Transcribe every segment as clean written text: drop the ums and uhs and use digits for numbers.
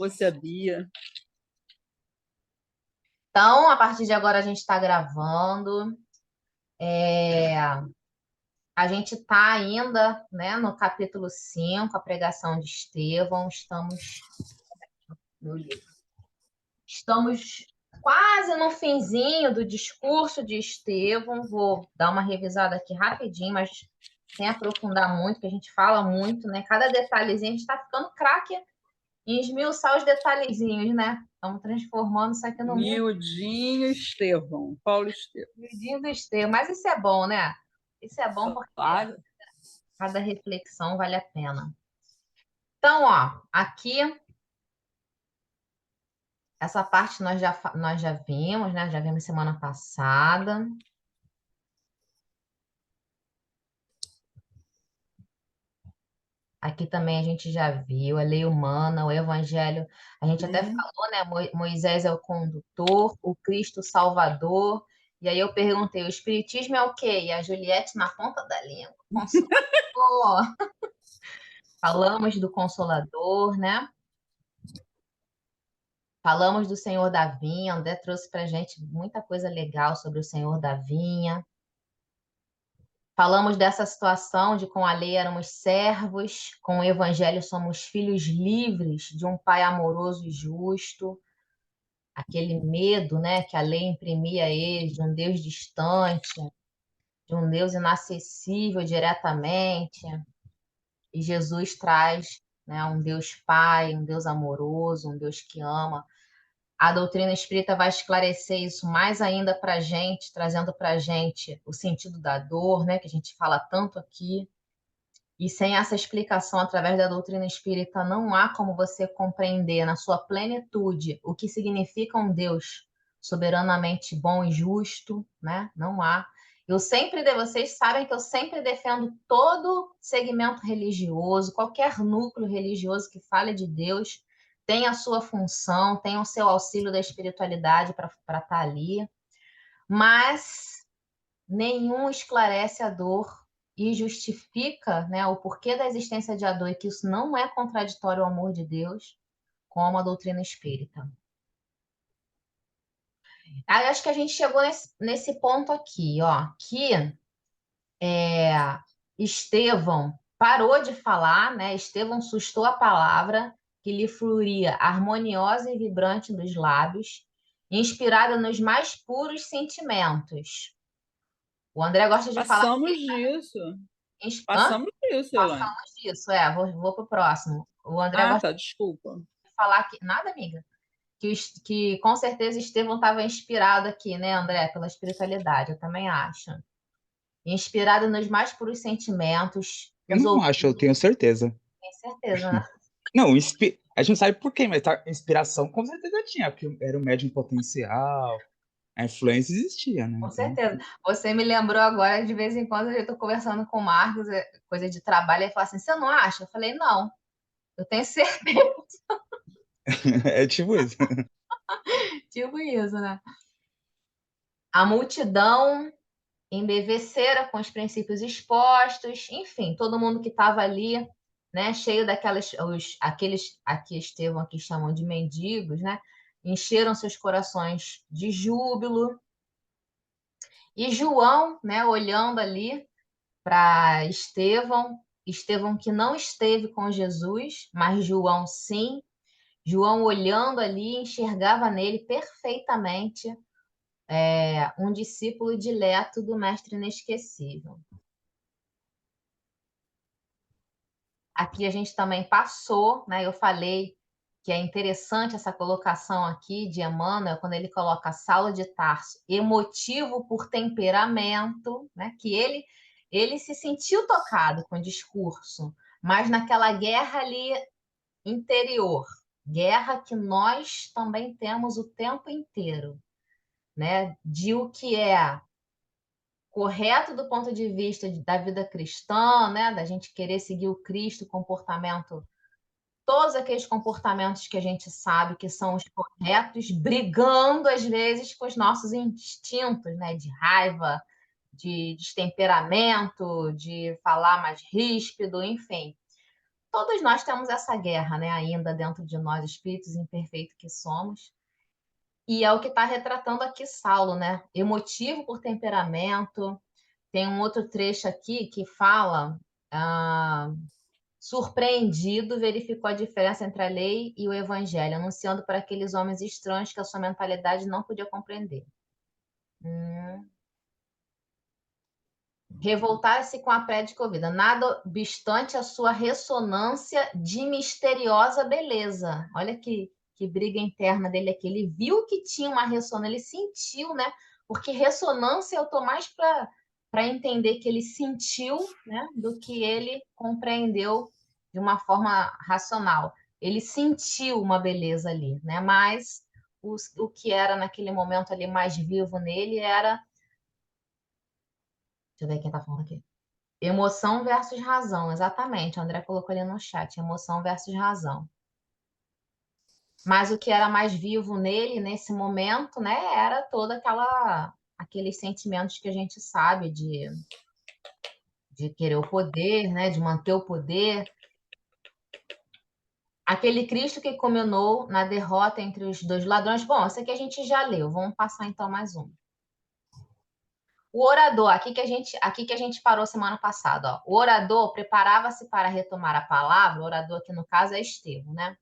Você, a Bia. Então, a partir de agora a gente está gravando. A gente está ainda, né, no capítulo 5, a pregação de Estevão. Meu livro. Estamos quase no finzinho do discurso de Estevão. Vou dar uma revisada aqui rapidinho, mas sem aprofundar muito, que a gente fala muito, né? Cada detalhezinho, a gente está ficando craque em esmiuçar os detalhezinhos, né? Estamos transformando isso aqui no mundo. Miudinho Estevão, Paulo Estevão. Miudinho do Estevão. Mas isso é bom, né? Isso é bom porque Claro. cada reflexão vale a pena. Então, ó, aqui, essa parte nós já vimos, né? Já vimos semana passada. Aqui também a gente já viu a lei humana, o evangelho. A gente até falou, né? Moisés é o condutor, o Cristo o Salvador. E aí eu perguntei, o Espiritismo é o quê? E a Juliette na ponta da língua. Consolador. Falamos do Consolador, né? Falamos do Senhor da Vinha. André trouxe para gente muita coisa legal sobre o Senhor da Vinha. Falamos dessa situação de com a lei éramos servos, com o evangelho somos filhos livres de um pai amoroso e justo, aquele medo, né, que a lei imprimia a eles de um Deus distante, de um Deus inacessível diretamente, e Jesus traz, né, um Deus Pai, um Deus amoroso, um Deus que ama. A doutrina espírita vai esclarecer isso mais ainda para a gente, trazendo para a gente o sentido da dor, né, que a gente fala tanto aqui. E sem essa explicação através da doutrina espírita, não há como você compreender na sua plenitude o que significa um Deus soberanamente bom e justo, né? Não há. Vocês sabem que eu sempre defendo todo segmento religioso, qualquer núcleo religioso que fale de Deus tem a sua função, tem o seu auxílio da espiritualidade para estar ali, mas nenhum esclarece a dor e justifica, né, o porquê da existência de a dor e que isso não é contraditório ao amor de Deus, como a doutrina espírita. Aí acho que a gente chegou nesse ponto aqui, ó, que Estevão parou de falar, né? Estevão sustou a palavra que lhe fluía harmoniosa e vibrante dos lábios, inspirada nos mais puros sentimentos. O André gosta de falar. Passamos disso. Hã? Passamos disso, Elaine. Passamos disso, vou pro próximo. O André Ah, gosta tá, desculpa. de falar que. Nada, amiga. Que com certeza Estevão estava inspirado aqui, né, André, pela espiritualidade, eu também acho. Inspirado nos mais puros sentimentos, Eu não acho, eu tenho certeza. tenho certeza, né? Não, a gente não sabe por quê, mas inspiração com certeza tinha, porque era um médium potencial, a influência existia, né? Com Então, certeza. Você me lembrou agora, de vez em quando eu estou conversando com o Marcos, coisa de trabalho, ele fala assim: você não acha? Eu falei: não, eu tenho certeza. é tipo isso. Tipo isso, né? A multidão embevecera com os princípios expostos, enfim, todo mundo que estava ali, né, cheio aqueles aqui Estevão aqui chamam de mendigos, né, encheram seus corações de júbilo. E João, né, olhando ali para Estevão que não esteve com Jesus, mas João sim, João olhando ali enxergava nele perfeitamente um discípulo dileto do Mestre Inesquecível. Aqui a gente também passou, né? Eu falei que é interessante essa colocação aqui de Emmanuel, quando ele coloca Saulo de Tarso, emotivo por temperamento, né? Que ele se sentiu tocado com o discurso, mas naquela guerra ali interior, guerra que nós também temos o tempo inteiro, né? De o que é correto do ponto de vista da vida cristã, né? Da gente querer seguir o Cristo, comportamento, todos aqueles comportamentos que a gente sabe que são os corretos, brigando às vezes com os nossos instintos, né? De raiva, de destemperamento, de falar mais ríspido, enfim. todos nós temos essa guerra, né, ainda dentro de nós, espíritos imperfeitos que somos. E é o que está retratando aqui Saulo, né? Emotivo por temperamento. Tem um outro trecho aqui que fala: surpreendido, verificou a diferença entre a lei e o evangelho, anunciando para aqueles homens estranhos que a sua mentalidade não podia compreender. Revoltar-se com a prédica ouvida, nada obstante a sua ressonância de misteriosa beleza. Olha que briga interna dele aqui. Ele viu que tinha uma ressonância, ele sentiu, né? Porque ressonância eu estou mais para entender que ele sentiu, né, do que ele compreendeu de uma forma racional. Ele sentiu uma beleza ali, né? Mas o que era naquele momento ali mais vivo nele era. Deixa eu ver quem está falando aqui. Emoção versus razão, exatamente. O André colocou ali no chat, emoção versus razão. Mas o que era mais vivo nele, nesse momento, né, era toda aqueles sentimentos que a gente sabe de querer o poder, né, de manter o poder. Aquele Cristo que culminou na derrota entre os dois ladrões. Bom, essa aqui a gente já leu. Vamos passar então mais um. O orador, aqui que a gente parou semana passada, ó. O orador preparava-se para retomar a palavra, o orador aqui no caso é Estevão, né?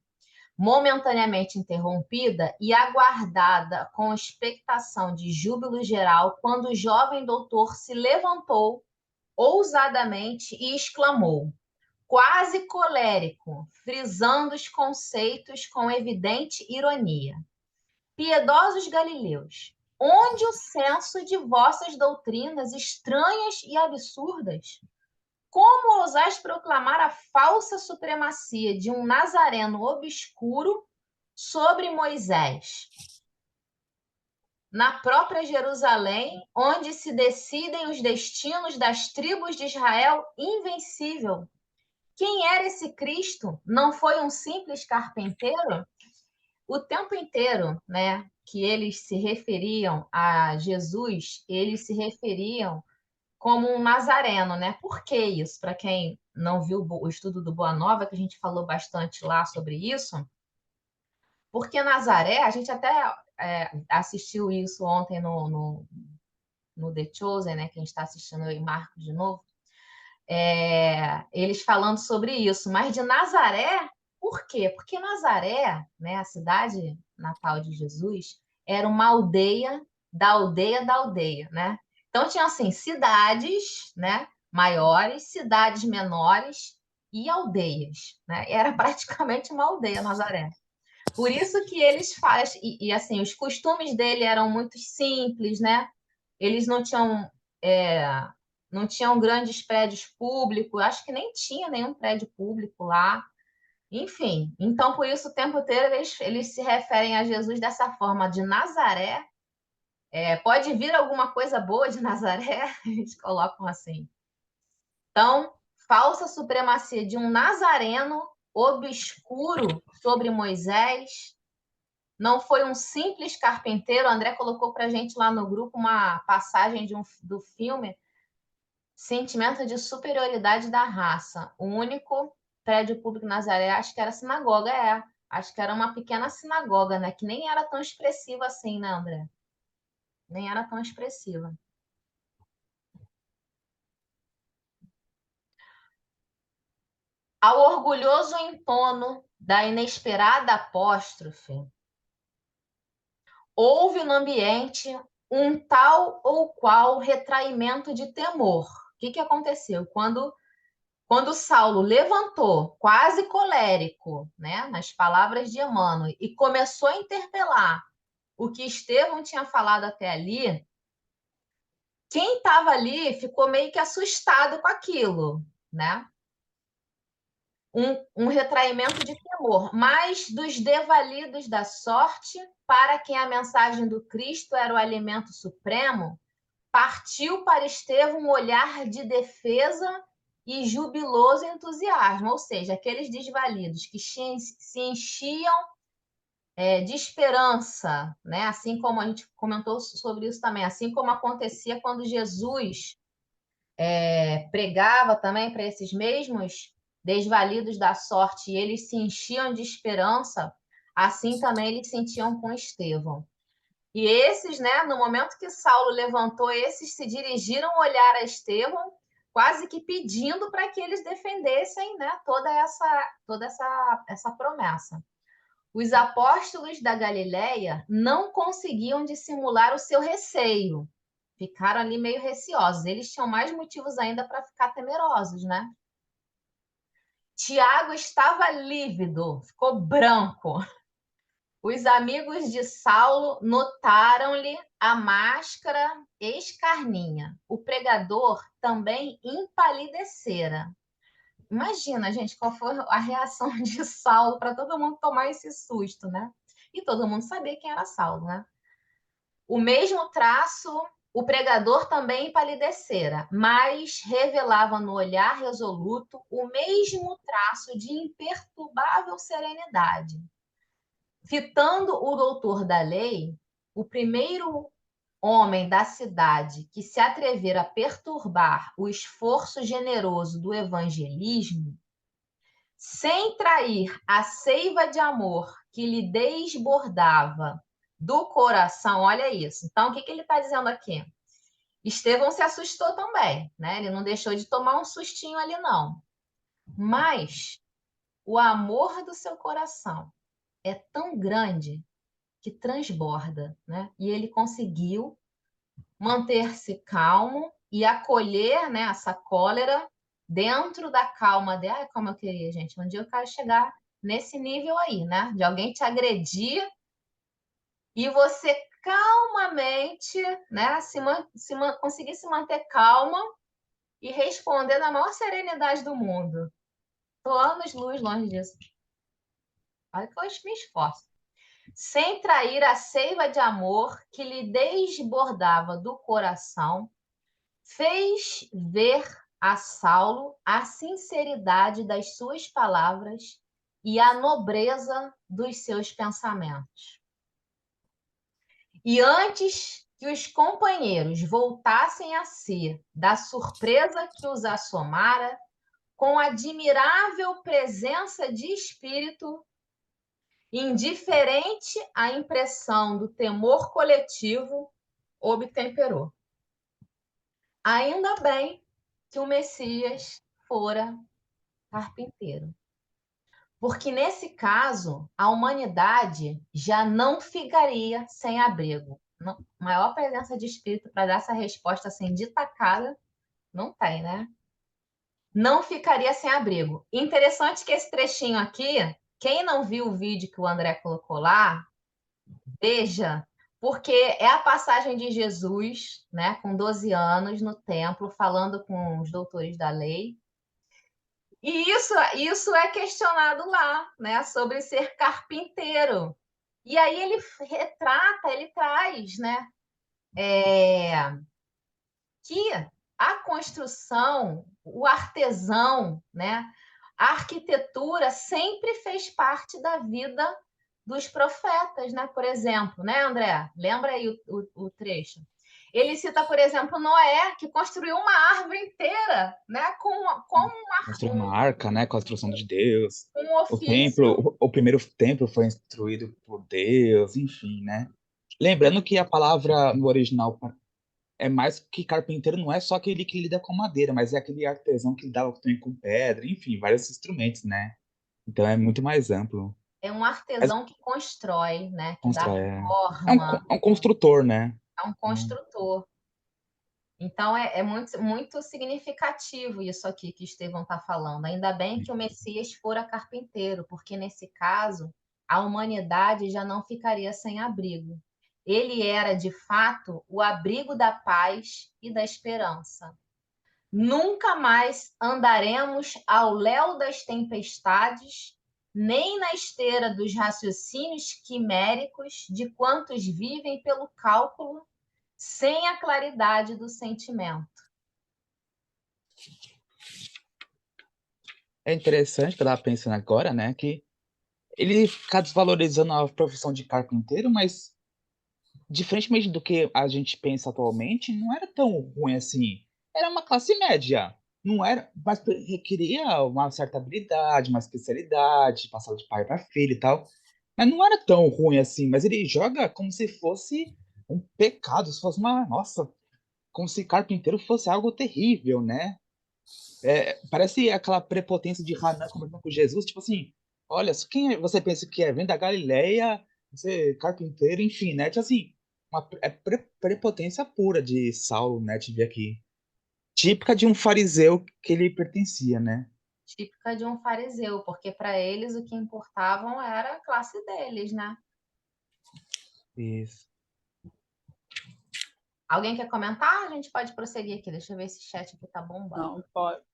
Momentaneamente interrompida e aguardada com expectação de júbilo geral, quando o jovem doutor se levantou ousadamente e exclamou, quase colérico, frisando os conceitos com evidente ironia. Piedosos galileus, onde o senso de vossas doutrinas estranhas e absurdas? Como ousais proclamar a falsa supremacia de um nazareno obscuro sobre Moisés? Na própria Jerusalém, onde se decidem os destinos das tribos de Israel invencível. Quem era esse Cristo? Não foi um simples carpinteiro? O tempo inteiro, né, que eles se referiam a Jesus, eles se referiam como um nazareno, né? Por que isso? Para quem não viu o estudo do Boa Nova, que a gente falou bastante lá sobre isso, porque Nazaré, a gente até assistiu isso ontem no The Chosen, né? Quem está assistindo aí, Marcos de novo, eles falando sobre isso, mas de Nazaré, por quê? Porque Nazaré, né, a cidade natal de Jesus, era uma aldeia da aldeia da aldeia, né? Então tinha assim cidades, né, maiores, cidades menores e aldeias, né? Era praticamente uma aldeia Nazaré. Por isso que eles fazem e assim os costumes dele eram muito simples, né? Eles não tinham grandes prédios públicos, acho que nem tinha nenhum prédio público lá. Enfim, então por isso o tempo inteiro eles se referem a Jesus dessa forma, de Nazaré. Pode vir alguma coisa boa de Nazaré, eles colocam assim. Então, falsa supremacia de um nazareno obscuro sobre Moisés. Não foi um simples carpinteiro. O André colocou para a gente lá no grupo uma passagem do filme Sentimento de Superioridade da Raça. O único prédio público em Nazaré, acho que era sinagoga, Acho que era uma pequena sinagoga, né? Que nem era tão expressiva assim, né, André? Nem era tão expressiva. Ao orgulhoso entono da inesperada apóstrofe, houve no ambiente um tal ou qual retraimento de temor. O que aconteceu? Quando Saulo levantou, quase colérico, né, nas palavras de Emmanuel, e começou a interpelar o que Estevão tinha falado até ali, quem estava ali ficou meio que assustado com aquilo, né? Um retraimento de temor, mas dos devalidos da sorte, para quem a mensagem do Cristo era o alimento supremo, partiu para Estevão um olhar de defesa e jubiloso entusiasmo, ou seja, aqueles desvalidos que se enchiam de esperança, né? Assim como a gente comentou sobre isso também, assim como acontecia quando Jesus pregava também para esses mesmos desvalidos da sorte, e eles se enchiam de esperança, assim também eles sentiam com Estevão. E esses, né, no momento que Saulo levantou, esses se dirigiram a olhar a Estevão, quase que pedindo para que eles defendessem, né, toda essa promessa. Os apóstolos da Galileia não conseguiam dissimular o seu receio. Ficaram ali meio receosos. Eles tinham mais motivos ainda para ficar temerosos, né? Tiago estava lívido, ficou branco. Os amigos de Saulo notaram-lhe a máscara escarninha. O pregador também empalidecera. Imagina, gente, qual foi a reação de Saulo para todo mundo tomar esse susto, né? E todo mundo sabia quem era Saulo, né? O mesmo traço, o pregador também empalidecera, mas revelava no olhar resoluto o mesmo traço de imperturbável serenidade. Fitando o doutor da lei, o primeiro homem da cidade que se atrever a perturbar o esforço generoso do evangelismo, sem trair a seiva de amor que lhe desbordava do coração, olha isso. Então, o que ele está dizendo aqui? Estevão se assustou também, né? Ele não deixou de tomar um sustinho ali, não. Mas o amor do seu coração é tão grande que transborda, né? E ele conseguiu manter-se calmo e acolher, né, essa cólera dentro da calma dele. Ai, como eu queria, gente. Um dia eu quero chegar nesse nível aí, né? De alguém te agredir e você calmamente, né, conseguir se manter calma e responder na maior serenidade do mundo. Estou anos-luz longe disso. Olha que eu me esforço. Sem trair a seiva de amor que lhe desbordava do coração, fez ver a Saulo a sinceridade das suas palavras e a nobreza dos seus pensamentos. E antes que os companheiros voltassem a si da surpresa que os assomara, com admirável presença de espírito, indiferente à impressão do temor coletivo, obtemperou. Ainda bem que o Messias fora carpinteiro. Porque nesse caso, a humanidade já não ficaria sem abrigo. Maior presença de espírito para dar essa resposta assim de tacada, não tem, né? Não ficaria sem abrigo. Interessante que esse trechinho aqui, quem não viu o vídeo que o André colocou lá, veja, porque é a passagem de Jesus, né, com 12 anos no templo, falando com os doutores da lei. E isso é questionado lá, né, sobre ser carpinteiro. E aí ele retrata, ele traz, né, que a construção, o artesão, né, a arquitetura sempre fez parte da vida dos profetas, né? Por exemplo, né, André? Lembra aí o trecho? Ele cita, por exemplo, Noé, que construiu uma árvore inteira, né? Construiu uma arca, né, com a instrução de Deus. Um O ofício. templo, o primeiro templo foi instruído por Deus, enfim, né? Lembrando que a palavra no original é mais que carpinteiro, não é só aquele que lida com madeira, mas é aquele artesão que lida também com pedra, enfim, vários instrumentos, né? Então é muito mais amplo. É um Mas artesão que constrói, né? Que dá constrói, forma, é um construtor, né? é um construtor. Então, é muito, muito significativo isso aqui que Estevão está falando. Ainda bem que o Messias fora carpinteiro, porque nesse caso, a humanidade já não ficaria sem abrigo. Ele era, de fato, o abrigo da paz e da esperança. Nunca mais andaremos ao léu das tempestades, nem na esteira dos raciocínios quiméricos de quantos vivem pelo cálculo, sem a claridade do sentimento. É interessante que eu estava pensando agora, né, que ele fica desvalorizando a profissão de carpinteiro, mas diferentemente do que a gente pensa atualmente, não era tão ruim assim. Era uma classe média. não era, mas requeria uma certa habilidade, uma especialidade, passar de pai para filho e tal. Mas não era tão ruim assim, mas ele joga como se fosse um pecado, se fosse uma, nossa, como se carpinteiro fosse algo terrível, né? Parece aquela prepotência de Hanan conversando com Jesus, tipo assim, olha, quem você pensa que é? Vem da Galileia, você é carpinteiro, enfim, né? Tipo assim, prepotência pura de Saulo, né? Tive aqui. Típica de um fariseu que ele pertencia, né? Típica de um fariseu, porque para eles o que importavam era a classe deles, né? Isso. Alguém quer comentar? A gente pode prosseguir aqui. Deixa eu ver se o chat aqui tá bombando. Não, pode.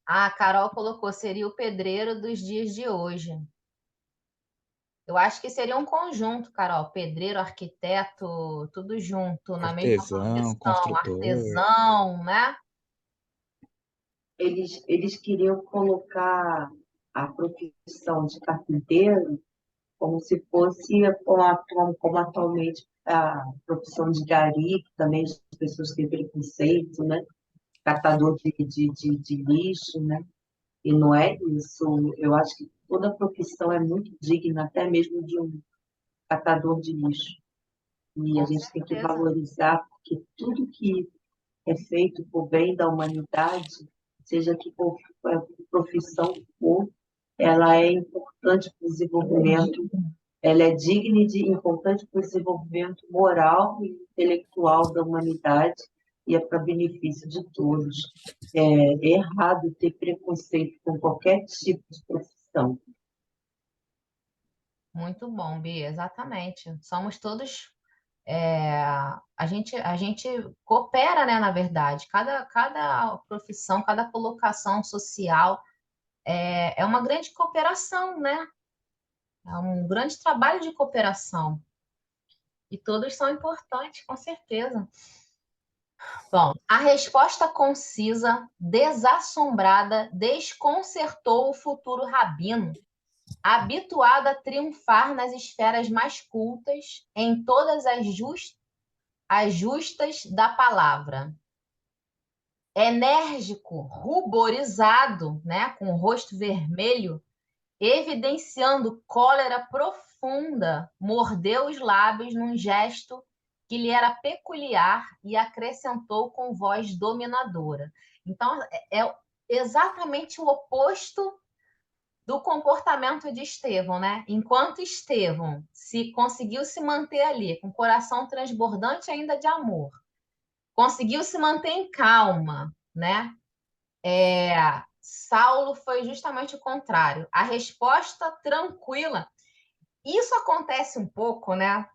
Ah, a Carol colocou, seria o pedreiro dos dias de hoje. Eu acho que seria um conjunto, Carol. Pedreiro, arquiteto, tudo junto, na mesma Artesão, profissão. construtor. Artesão, né? Eles queriam colocar a profissão de carpinteiro como se fosse como atualmente a profissão de gari, que também as pessoas têm preconceito, né? Catador de lixo, né? E não é isso. Eu acho que toda profissão é muito digna, até mesmo de um catador de lixo. E a Com gente tem que certeza. valorizar, porque tudo que é feito por bem da humanidade, seja que profissão for, ela é importante para o desenvolvimento, ela é digna e importante para o desenvolvimento moral e intelectual da humanidade e é para benefício de todos. É errado ter preconceito com qualquer tipo de profissão. Muito bom, Bia, exatamente. Somos todos. A gente coopera, né, na verdade. Cada profissão, cada colocação social é uma grande cooperação, né? É um grande trabalho de cooperação. E todos são importantes, com certeza. Bom, a resposta concisa, desassombrada, desconcertou o futuro rabino, habituado a triunfar nas esferas mais cultas, em todas as justas da palavra. Enérgico, ruborizado, né, com o rosto vermelho, evidenciando cólera profunda, mordeu os lábios num gesto que lhe era peculiar e acrescentou com voz dominadora. Então, é exatamente o oposto do comportamento de Estevão, né? Enquanto Estevão conseguiu se manter ali, com o coração transbordante ainda de amor, conseguiu se manter em calma, né? Saulo foi justamente o contrário. A resposta tranquila. Isso acontece um pouco, né?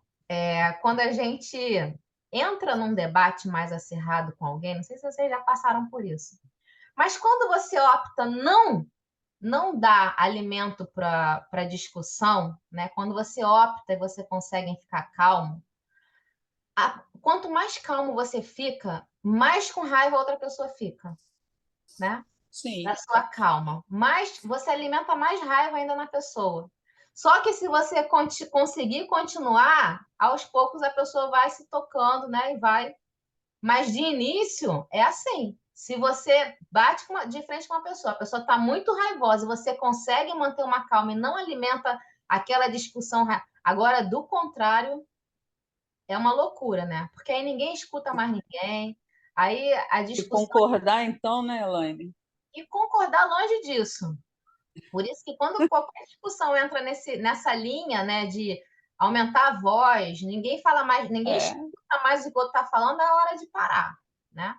Quando a gente entra num debate mais acirrado com alguém, não sei se vocês já passaram por isso. Mas quando você opta não dar alimento para discussão, né? Quando você opta e você consegue ficar calmo, quanto mais calmo você fica, mais com raiva a outra pessoa fica, né? Sim. Da sua calma. Mas você alimenta mais raiva ainda na pessoa. Só que se você conseguir continuar, aos poucos a pessoa vai se tocando, né? E vai. Mas de início é assim. Se você bate de frente com uma pessoa, a pessoa está muito raivosa, e você consegue manter uma calma e não alimenta aquela discussão. Agora, do contrário, é uma loucura, né? Porque aí ninguém escuta mais ninguém. Aí a E discussão. concordar, então, né, Elaine? E concordar longe disso. Por isso que quando qualquer discussão entra nessa linha, né, de aumentar a voz, ninguém fala mais, ninguém escuta mais o que o outro está falando, é hora de parar, né?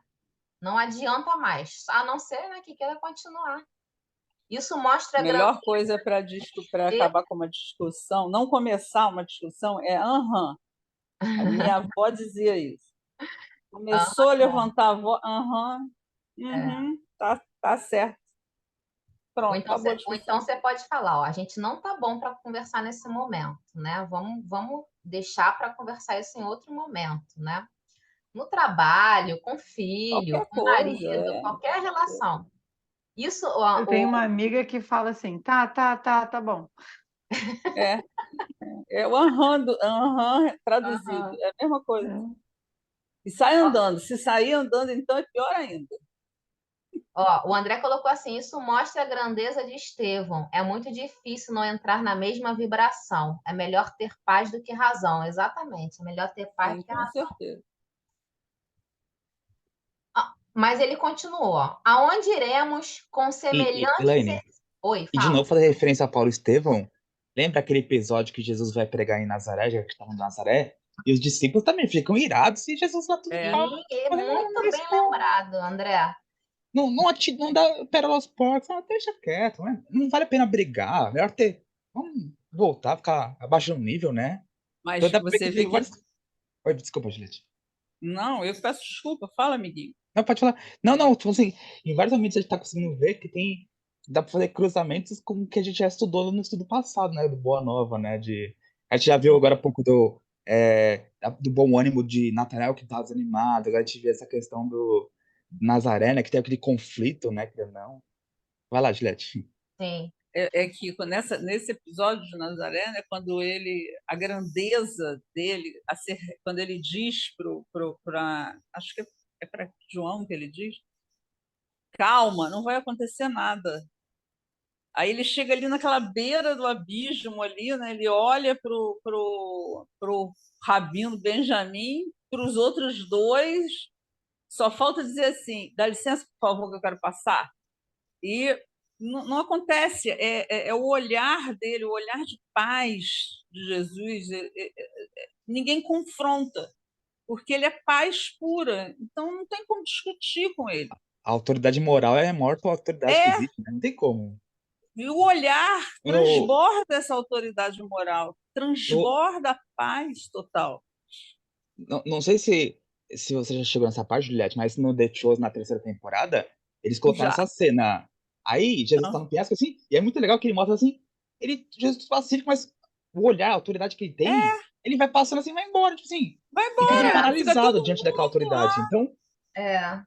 Não adianta mais, a não ser, né, que queira continuar. Isso mostra A a melhor grandeza. coisa para acabar com uma discussão, não começar uma discussão, é aham. A minha avó dizia isso. Começou a levantar a voz, aham, tá certo. Ou Pronto, então, acabou a ou discussão. então você pode falar, ó, a gente não tá bom para conversar nesse momento, né? Vamos deixar para conversar isso em outro momento, né? No trabalho, com filho, Qualquer com marido, coisa, qualquer relação. Isso, Eu tenho uma amiga que fala assim, tá bom. é, é o aham traduzido, é a mesma coisa. É. E sai andando. Se sair andando, então é pior ainda. Ó, o André colocou assim: isso mostra a grandeza de Estevão. É muito difícil não entrar na mesma vibração. É melhor ter paz do que razão. Exatamente, é melhor ter paz do Sim, que com razão. certeza. Mas ele continuou: ó, aonde iremos com semelhantes. Elaine, Oi, e de fala. novo fazer referência a Paulo Estevão, lembra aquele episódio que Jesus vai pregar em Nazaré, já que estava em Nazaré? E os discípulos também ficam irados e Jesus lá tudo É. calmo. Sim, é Não muito bem responde, lembrado, André. não dá pérola aos porcos, deixa quieto, né? Não vale a pena brigar, melhor ter. Vamos voltar, ficar abaixo do nível, né? Então Mas dá pra ver que você vê tem que. vários. Oi, desculpa, Juliette. Não, eu peço desculpa. Fala, amiguinho. Não, pode falar. Não, tipo assim, em vários momentos a gente tá conseguindo ver que tem. Dá pra fazer cruzamentos com o que a gente já estudou no estudo passado, né? Do Boa Nova, né? A gente já viu agora um pouco do bom ânimo de Natanael que tá desanimado. Agora a gente vê essa questão do Nazaré, né? Que tem aquele conflito, né? Que não. Vai lá, Juliette. Sim, É que nesse episódio de Nazaré, né, a grandeza dele, quando ele diz acho que é para João que ele diz, calma, não vai acontecer nada. Aí ele chega ali naquela beira do abismo ali, né, ele olha pro Rabino Benjamim, para os outros dois, só falta dizer assim, dá licença, por favor, que eu quero passar. E não acontece, é o olhar dele, o olhar de paz de Jesus. Ninguém confronta, porque ele é paz pura, então não tem como discutir com ele. A autoridade moral é a maior autoridade que É, existe, né? Não tem como. e o olhar No, transborda essa autoridade moral, no, transborda a paz total. não sei se você já chegou nessa parte, Juliette, mas no The Chosen, na terceira temporada, eles colocaram Já. essa cena. Aí, Jesus tá no penhasco, assim, e é muito legal que ele mostra assim, Jesus pacífico, mas o olhar, a autoridade que ele tem, É, ele vai passando assim, vai embora, tipo assim, vai e todo mundo embora, fica paralisado todo diante daquela mundo lá. autoridade. Então, é.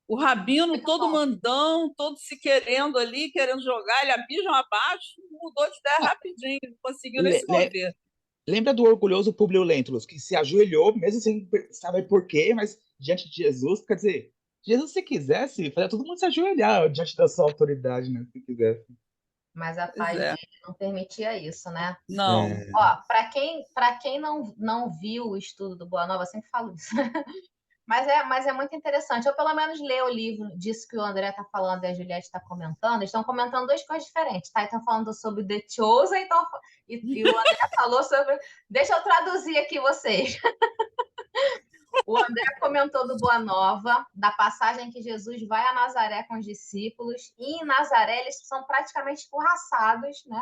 O Rabino Muito todo bom. mandão, todo se querendo ali, querendo jogar, ele abijam abaixo, mudou de ideia ah, rapidinho, não conseguiu nem le- se le- mover. lembra do orgulhoso Publio Lentulus, que se ajoelhou, mesmo sem saber por quê, mas diante de Jesus, quer dizer, Jesus, se quisesse, fazer todo mundo se ajoelhar diante da sua autoridade, né? Se quisesse. Mas a Pois paz é. dele não permitia isso, né? Não. É, Ó, para quem não viu o estudo do Boa Nova, eu sempre falo isso. Mas é muito interessante. Eu, pelo menos, ler o livro disso que o André está falando e a Juliette está comentando. Eles estão comentando duas coisas diferentes, tá? Estão falando sobre The Chosen e o André falou sobre. Deixa eu traduzir aqui vocês. O André comentou do Boa Nova, da passagem que Jesus vai a Nazaré com os discípulos, e em Nazaré eles são praticamente escorraçados, né?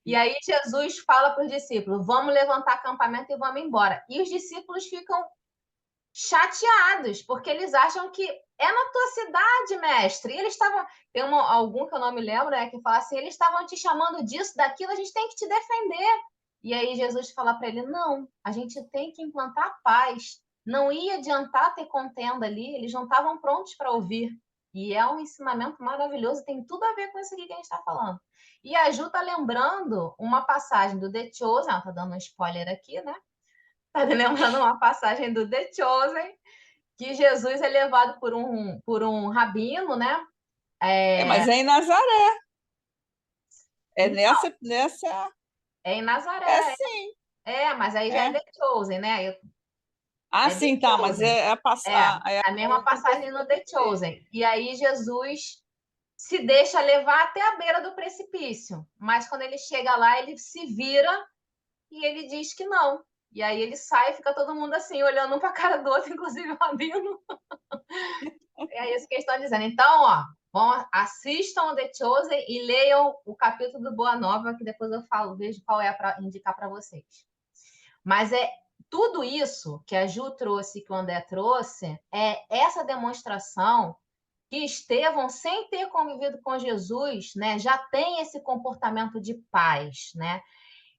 E aí Jesus fala para os discípulos: vamos levantar acampamento e vamos embora. E os discípulos ficam chateados, porque eles acham que é na tua cidade, mestre. E eles estavam. Tem algum que eu não me lembro, né, que fala assim: eles estavam te chamando disso, daquilo, a gente tem que te defender. E aí Jesus fala para ele: não, a gente tem que implantar paz. Não ia adiantar ter contenda ali, eles não estavam prontos para ouvir. E é um ensinamento maravilhoso, tem tudo a ver com isso aqui que a gente está falando. E a Ju está lembrando uma passagem do The Chosen, ela está dando um spoiler aqui, né? Está lembrando uma passagem do The Chosen, que Jesus é levado por um rabino, né? Mas é em Nazaré. É Então, nessa. é em É Nazaré. sim. Mas aí já é É. The Chosen, né? Ah, É The sim, tá, mas Chosen. é a É, passar. a mesma passagem no The Chosen. E aí Jesus se deixa levar até a beira do precipício. Mas quando ele chega lá, ele se vira e ele diz que não. E aí ele sai e fica todo mundo assim, olhando um para a cara do outro, inclusive o rabino. É isso que eles estão dizendo. Então, assistam o The Chosen e leiam o capítulo do Boa Nova, que depois eu falo, vejo qual é para indicar para vocês. Mas tudo isso que a Ju trouxe, que o André trouxe, é essa demonstração que Estevão, sem ter convivido com Jesus, né, já tem esse comportamento de paz, né?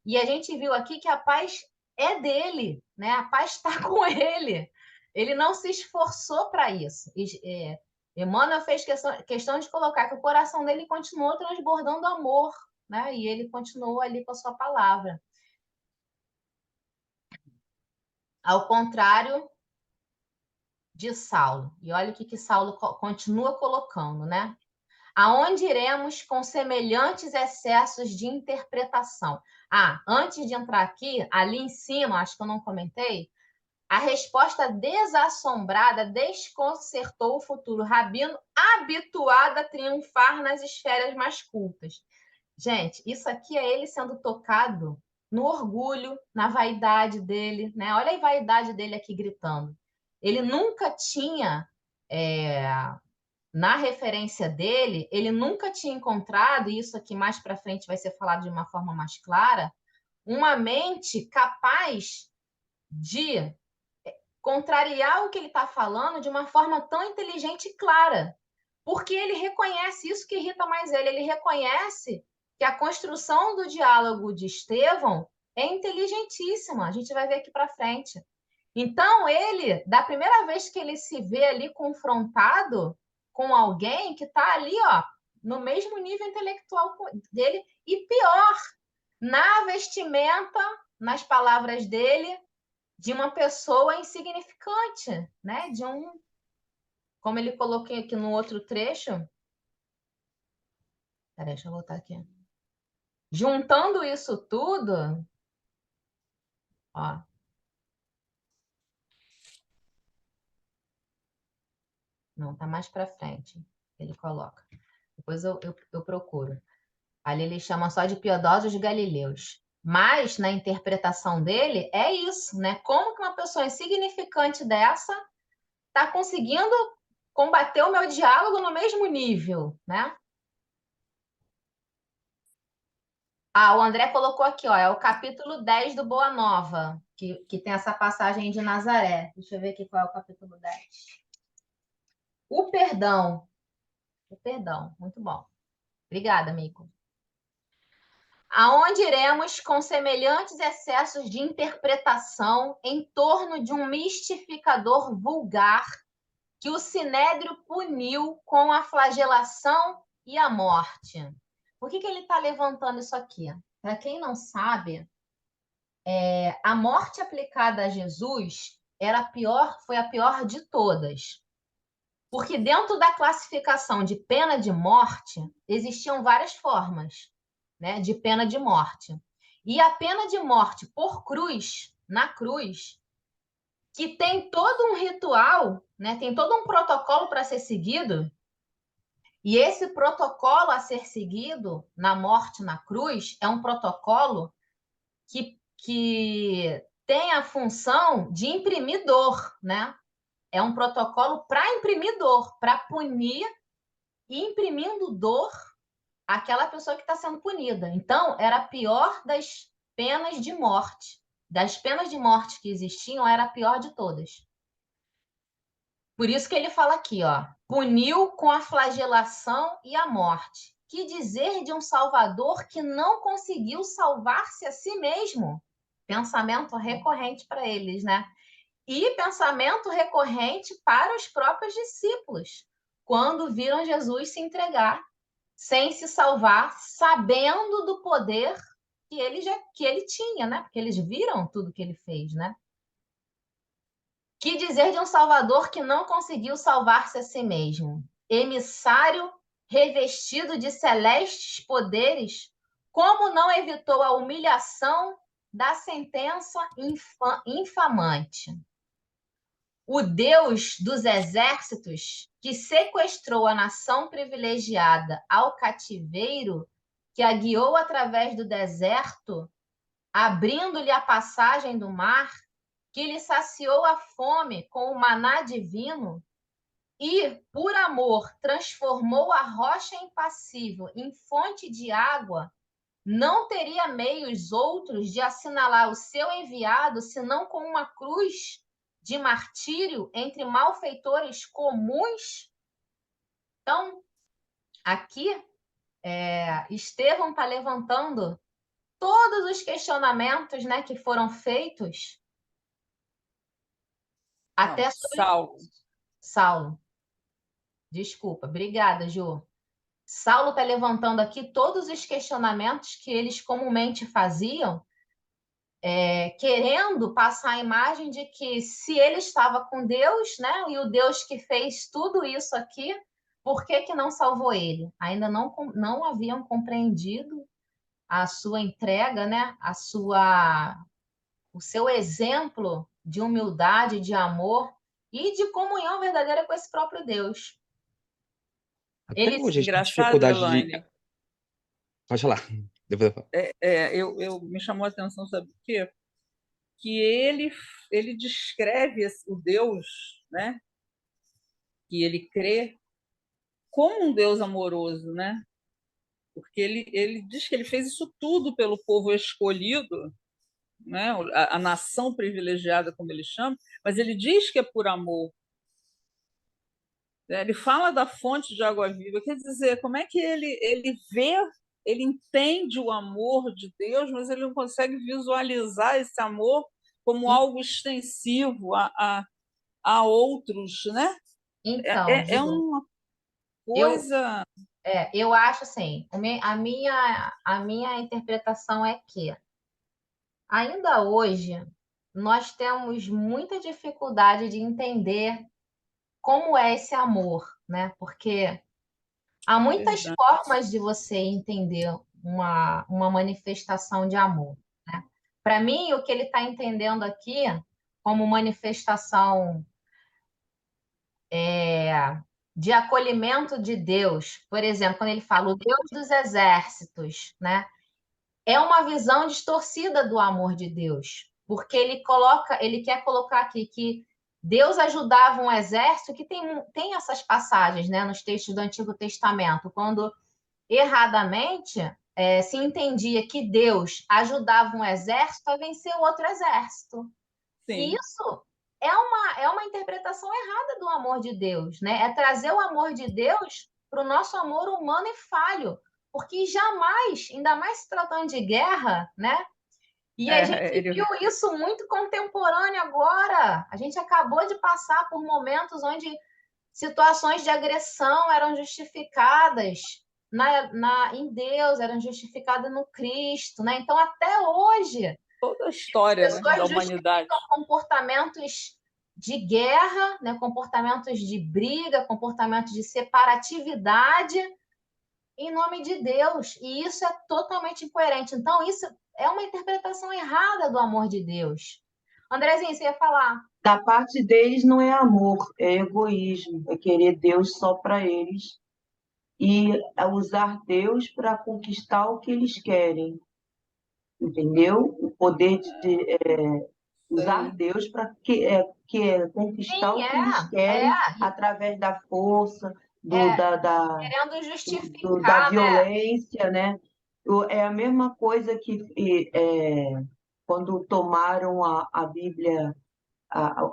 E a gente viu aqui que a paz é dele, né? A paz está com ele. Ele não se esforçou para isso. Emmanuel fez questão de colocar que o coração dele continuou transbordando amor, né? E ele continuou ali com a sua palavra. Ao contrário de Saulo. E olha o que Saulo continua colocando, né? Aonde iremos com semelhantes excessos de interpretação? Antes de entrar aqui, ali em cima, acho que eu não comentei, a resposta desassombrada desconcertou o futuro rabino habituado a triunfar nas esferas mais cultas. Gente, isso aqui é ele sendo tocado no orgulho, na vaidade dele, né? Olha a vaidade dele aqui gritando. Ele nunca tinha, na referência dele, ele nunca tinha encontrado, e isso aqui mais para frente vai ser falado de uma forma mais clara, uma mente capaz de contrariar o que ele está falando de uma forma tão inteligente e clara. Porque ele reconhece, isso que irrita mais ele reconhece que a construção do diálogo de Estevão é inteligentíssima. A gente vai ver aqui para frente. Então, ele, da primeira vez que ele se vê ali confrontado com alguém que está ali, ó, no mesmo nível intelectual dele, e pior, na vestimenta, nas palavras dele, de uma pessoa insignificante, né? Como ele coloquei aqui no outro trecho. Peraí, deixa eu voltar aqui. Juntando isso tudo, ó. Não, tá mais para frente. Ele coloca. Depois eu procuro. Ali ele chama só de piedosos galileus. Mas, na interpretação dele, é isso, né? Como que uma pessoa insignificante dessa está conseguindo combater o meu diálogo no mesmo nível, né? O André colocou aqui, ó, é o capítulo 10 do Boa Nova, que tem essa passagem de Nazaré. Deixa eu ver aqui qual é o capítulo 10. O perdão. O perdão, muito bom. Obrigada, Mico. Aonde iremos com semelhantes excessos de interpretação em torno de um mistificador vulgar que o Sinédrio puniu com a flagelação e a morte? Por que ele está levantando isso aqui? Para quem não sabe, a morte aplicada a Jesus foi a pior de todas. Porque dentro da classificação de pena de morte, existiam várias formas, né, de pena de morte. E a pena de morte por cruz, na cruz, que tem todo um ritual, né, tem todo um protocolo para ser seguido, e esse protocolo a ser seguido na morte na cruz é um protocolo que tem a função de imprimir dor, né? É um protocolo para imprimir dor, para punir e imprimindo dor àquela pessoa que está sendo punida. Então, era a pior das penas de morte. Das penas de morte que existiam, era a pior de todas. Por isso que ele fala aqui, ó, puniu com a flagelação e a morte. Que dizer de um Salvador que não conseguiu salvar-se a si mesmo? Pensamento recorrente para eles, né? E pensamento recorrente para os próprios discípulos, quando viram Jesus se entregar sem se salvar, sabendo do poder que ele tinha, né? Porque eles viram tudo que ele fez, né? Que dizer de um Salvador que não conseguiu salvar-se a si mesmo? Emissário revestido de celestes poderes, como não evitou a humilhação da sentença infamante? O Deus dos exércitos, que sequestrou a nação privilegiada ao cativeiro, que a guiou através do deserto, abrindo-lhe a passagem do mar, que lhe saciou a fome com o maná divino e, por amor, transformou a rocha impassível em fonte de água, não teria meios outros de assinalar o seu enviado senão com uma cruz de martírio entre malfeitores comuns? Então, aqui, Estevão está levantando todos os questionamentos, né, que foram feitos até sobre Saulo. Desculpa, obrigada, Ju. Saulo está levantando aqui todos os questionamentos que eles comumente faziam querendo passar a imagem de que se ele estava com Deus, né, e o Deus que fez tudo isso aqui, por que que não salvou ele? Ainda não haviam compreendido a sua entrega, né, o seu exemplo de humildade, de amor e de comunhão verdadeira com esse próprio Deus. Até Eles, hoje a gente tem Engraçado, dificuldade de. Elaine. Pode falar. Depois eu falo. Me chamou a atenção, sabe o quê? Que ele descreve o Deus, né, que ele crê, como um Deus amoroso, né? Porque ele diz que ele fez isso tudo pelo povo escolhido, né? A nação privilegiada, como ele chama, mas ele diz que é por amor. Ele fala da fonte de água viva, quer dizer, como é que ele vê, ele entende o amor de Deus, mas ele não consegue visualizar esse amor como algo extensivo a outros, né? então, É Ju, uma eu, coisa. eu acho assim, a minha interpretação é que ainda hoje nós temos muita dificuldade de entender como é esse amor, né? Porque há muitas Verdade. formas de você entender uma manifestação de amor, né? Para mim, o que ele está entendendo aqui como manifestação de acolhimento de Deus, por exemplo, quando ele fala o Deus dos exércitos, né? É uma visão distorcida do amor de Deus, porque ele quer colocar aqui que Deus ajudava um exército, que tem essas passagens, né, nos textos do Antigo Testamento, quando erradamente se entendia que Deus ajudava um exército a vencer outro exército. E Sim. isso é uma interpretação errada do amor de Deus, né? É trazer o amor de Deus para o nosso amor humano e falho, porque jamais, ainda mais se tratando de guerra, né? E a gente Ele viu isso muito contemporâneo agora. A gente acabou de passar por momentos onde situações de agressão eram justificadas em Deus, eram justificadas no Cristo, né? Então, até hoje, toda a história, né, da pessoas humanidade. justificam comportamentos de guerra, né? Comportamentos de briga, comportamentos de separatividade em nome de Deus. E isso é totalmente incoerente. Então, isso é uma interpretação errada do amor de Deus. Andrezinho, você ia falar? Da parte deles não é amor, é egoísmo, é querer Deus só para eles e usar Deus para conquistar o que eles querem, entendeu? O poder de usar Sim. Deus para conquistar Sim, o que eles querem através da força, querendo da justificar, né? violência, né? É a mesma coisa que quando tomaram a Bíblia,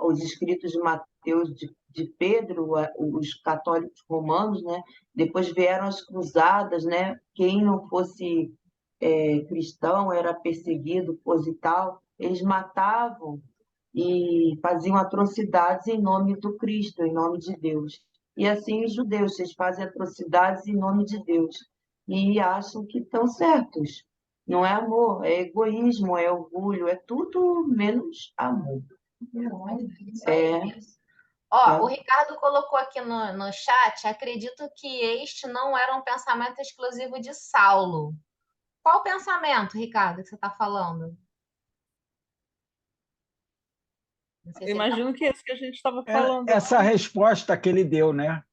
os escritos de Mateus, de Pedro, os católicos romanos, né? Depois vieram as cruzadas, né? Quem não fosse cristão era perseguido, coisa e tal. Eles matavam e faziam atrocidades em nome do Cristo, em nome de Deus. E assim os judeus, eles fazem atrocidades em nome de Deus e acham que estão certos. Não é amor, é egoísmo, é orgulho, é tudo menos amor. O Ricardo colocou aqui no chat, acredito que este não era um pensamento exclusivo de Saulo. Qual pensamento, Ricardo, que você está falando? Não sei se ele Imagino que é esse que a gente estava É falando essa aqui. resposta que ele deu, né?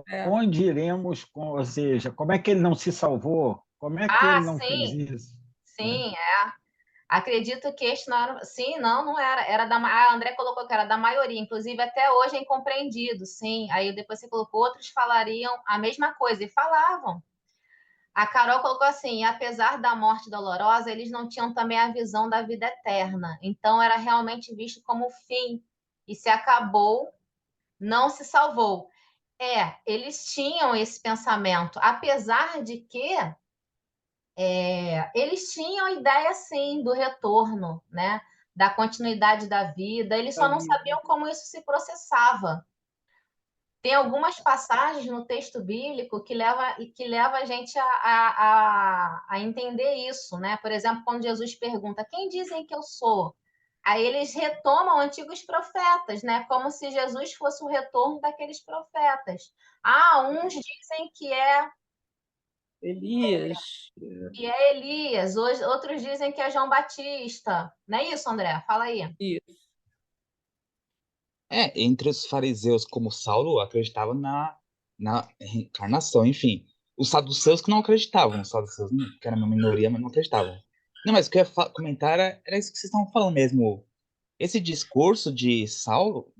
É. Aonde iremos, ou seja, como é que ele não se salvou? Como é que ele não fez sim, isso? Né? sim, Acredito que este não era. Sim, não era. A André colocou que era da maioria, inclusive até hoje é incompreendido, sim. Aí depois você colocou, outros falariam a mesma coisa, e falavam. A Carol colocou assim: apesar da morte dolorosa, eles não tinham também a visão da vida eterna. Então era realmente visto como fim. E se acabou, não se salvou. Eles tinham esse pensamento, apesar de que eles tinham ideia, sim, do retorno, né? Da continuidade da vida, eles só Da não vida. sabiam como isso se processava. Tem algumas passagens no texto bíblico que leva a gente a entender isso, né? Por exemplo, quando Jesus pergunta, quem dizem que eu sou? Aí eles retomam antigos profetas, né? Como se Jesus fosse o retorno daqueles profetas. Uns dizem Elias. que é Elias, outros dizem que é João Batista. Não é isso, André? Fala aí. Isso. Entre os fariseus, como Saulo, acreditavam na reencarnação, enfim. Os saduceus que não acreditavam, os saduceus, que era uma minoria, mas não acreditavam. Não, mas o que eu ia comentar era isso que vocês estavam falando mesmo. Esse discurso de Saulo,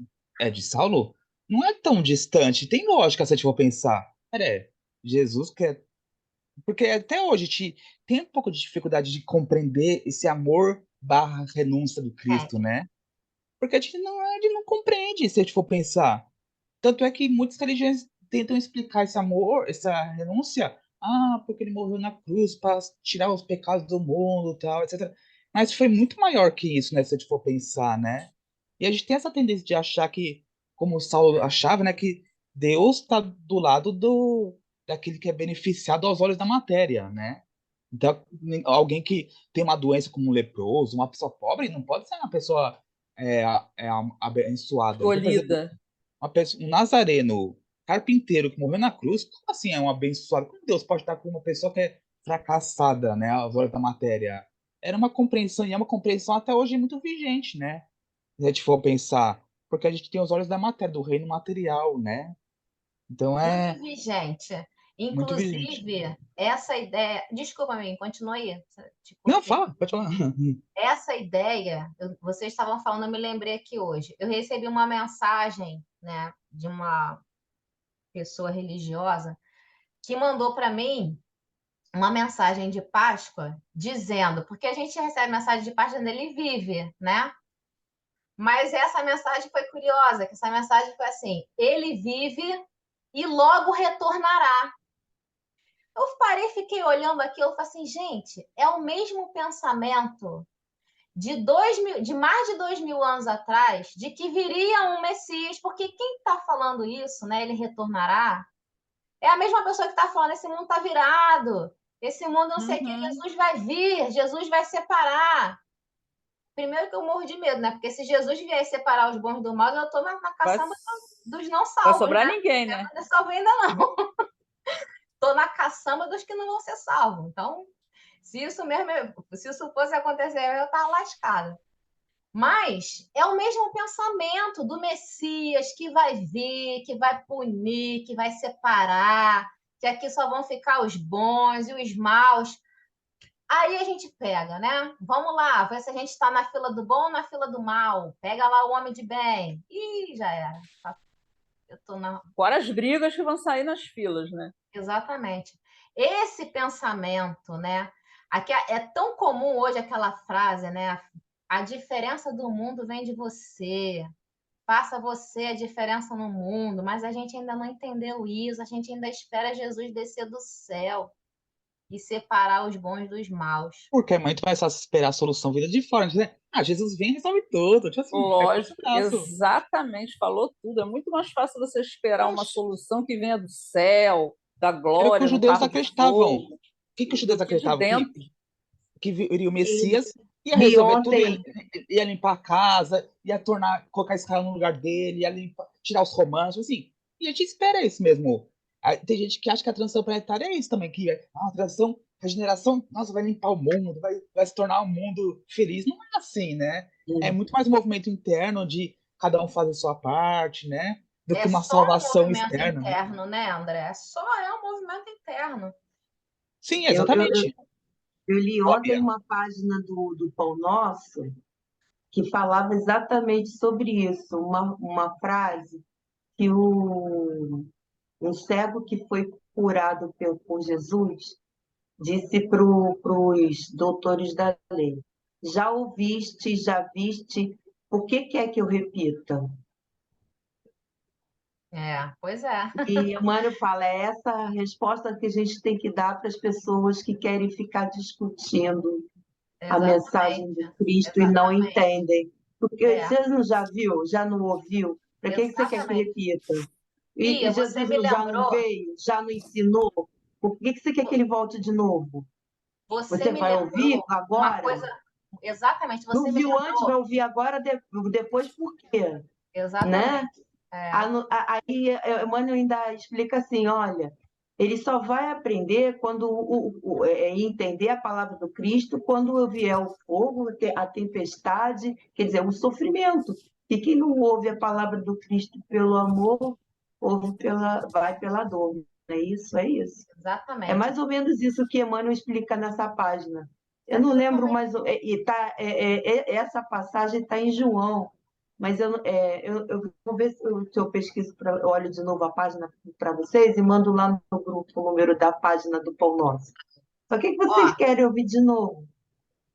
não é tão distante. Tem lógica se a gente for pensar. Jesus quer. Porque até hoje a gente tem um pouco de dificuldade de compreender esse amor barra renúncia do Cristo, né? Porque a gente não compreende se a gente for pensar. Tanto é que muitas religiões tentam explicar esse amor, essa renúncia. Porque ele morreu na cruz para tirar os pecados do mundo, tal, etc. Mas foi muito maior que isso, né? Se a gente for pensar, né? E a gente tem essa tendência de achar que, como o Saulo achava, né? Que Deus está do lado daquele que é beneficiado aos olhos da matéria, né? Então, alguém que tem uma doença como um leproso, uma pessoa pobre, não pode ser uma pessoa abençoada. Então, por exemplo, Escolhida. um nazareno, carpinteiro que morreu na cruz, como assim é um abençoado? Como Deus pode estar com uma pessoa que é fracassada, né, aos olhos da matéria? Era uma compreensão, e é uma compreensão até hoje muito vigente, né? Se a gente for pensar, porque a gente tem os olhos da matéria, do reino material, né? Então Muito é vigente. muito vigente. Inclusive, essa ideia. Desculpa, mim, continua aí. Te Não, cortei. fala, pode falar. Essa ideia, vocês estavam falando, eu me lembrei aqui hoje. Eu recebi uma mensagem, né, de uma pessoa religiosa que mandou para mim uma mensagem de Páscoa dizendo, porque a gente recebe mensagem de Páscoa quando ele vive, né? Mas essa mensagem foi curiosa, que essa mensagem foi assim: ele vive e logo retornará. Eu parei, fiquei olhando aquilo e falei assim, gente, é o mesmo pensamento de mais de 2.000 anos atrás, de que viria um Messias, porque quem está falando isso, né? Ele retornará, é a mesma pessoa que está falando, esse mundo está virado, esse mundo não sei o que, Uhum. Jesus vai vir, Jesus vai separar. Primeiro que eu morro de medo, né? Porque se Jesus vier separar os bons do mal, eu estou na Vai, caçamba dos não vai salvos, sobrar né? ninguém, Eu né? não salvo ainda não. Estou na caçamba dos que não vão ser salvos. Então, se isso fosse acontecer, eu estava lascada. Mas é o mesmo pensamento do Messias que vai vir, que vai punir, que vai separar, que aqui só vão ficar os bons e os maus. Aí a gente pega, né? Vamos lá, ver se a gente está na fila do bom ou na fila do mal. Pega lá o homem de bem. Ih, já era. Eu tô na. Fora as brigas que vão sair nas filas, né? Exatamente. Esse pensamento, né? É tão comum hoje aquela frase, né? A diferença do mundo vem de você. Faça você a diferença no mundo, mas a gente ainda não entendeu isso, a gente ainda espera Jesus descer do céu e separar os bons dos maus. Porque é muito mais fácil esperar a solução vinda de fora, né? Jesus vem e resolve tudo. Tipo assim, é fácil Lógico, braço. exatamente, falou tudo. É muito mais fácil você esperar uma Oxe, solução que venha do céu, da era o que glória, os no judeus carro de acreditavam. O fogo, que os do judeus que de acreditavam? Que, dentro. que viria o E, Messias, ia e resolver tudo, ia, ontem, ia limpar a casa, ia colocar esse cara no lugar dele, ia tirar os romanos, assim. E a gente espera isso mesmo. Aí, tem gente que acha que a transição planetária é isso também, que a transição, regeneração, nossa, vai limpar o mundo, vai se tornar um mundo feliz. Não é assim, né? É muito mais um movimento interno de cada um fazer a sua parte, né? Do É que uma só um salvação movimento externa, né? interno, né, André? É um movimento interno. Sim, eu, eu, eu exatamente. eu li Ó, ontem Bia. uma página do Pão Nosso que falava exatamente sobre isso, uma frase que um cego que foi curado por Jesus disse para os doutores da lei: já ouviste, já viste, por que quer que eu repita? Pois é. E Emmanuel fala, é essa a resposta que a gente tem que dar para as pessoas que querem ficar discutindo a Exatamente. mensagem de Cristo e não Exatamente. entendem. Porque É, você não já viu, já não ouviu? Para que você quer que exatamente. repita? E Bia, você Jesus me já não lembrou, veio, já não ensinou? Por que que você quer que ele volte de novo? você Você me vai ouvir lembrou uma agora? coisa, exatamente, Não você me viu antes, vai lembrou, ouvir agora, depois por quê? Né? exatamente. É, Aí Emmanuel ainda explica assim, olha, ele só vai aprender quando entender a palavra do Cristo quando vier o fogo, a tempestade, quer dizer, o sofrimento. E quem não ouve a palavra do Cristo pelo amor, vai pela dor. É isso, é isso. É exatamente. mais ou menos isso que Emmanuel explica nessa página. Eu não lembro Exatamente. mais. Essa passagem está em João, mas eu vou ver se eu pesquiso, eu olho de novo a página para vocês e mando lá no grupo o número da página do Pão Nosso. Só que Ó, vocês querem ouvir de novo?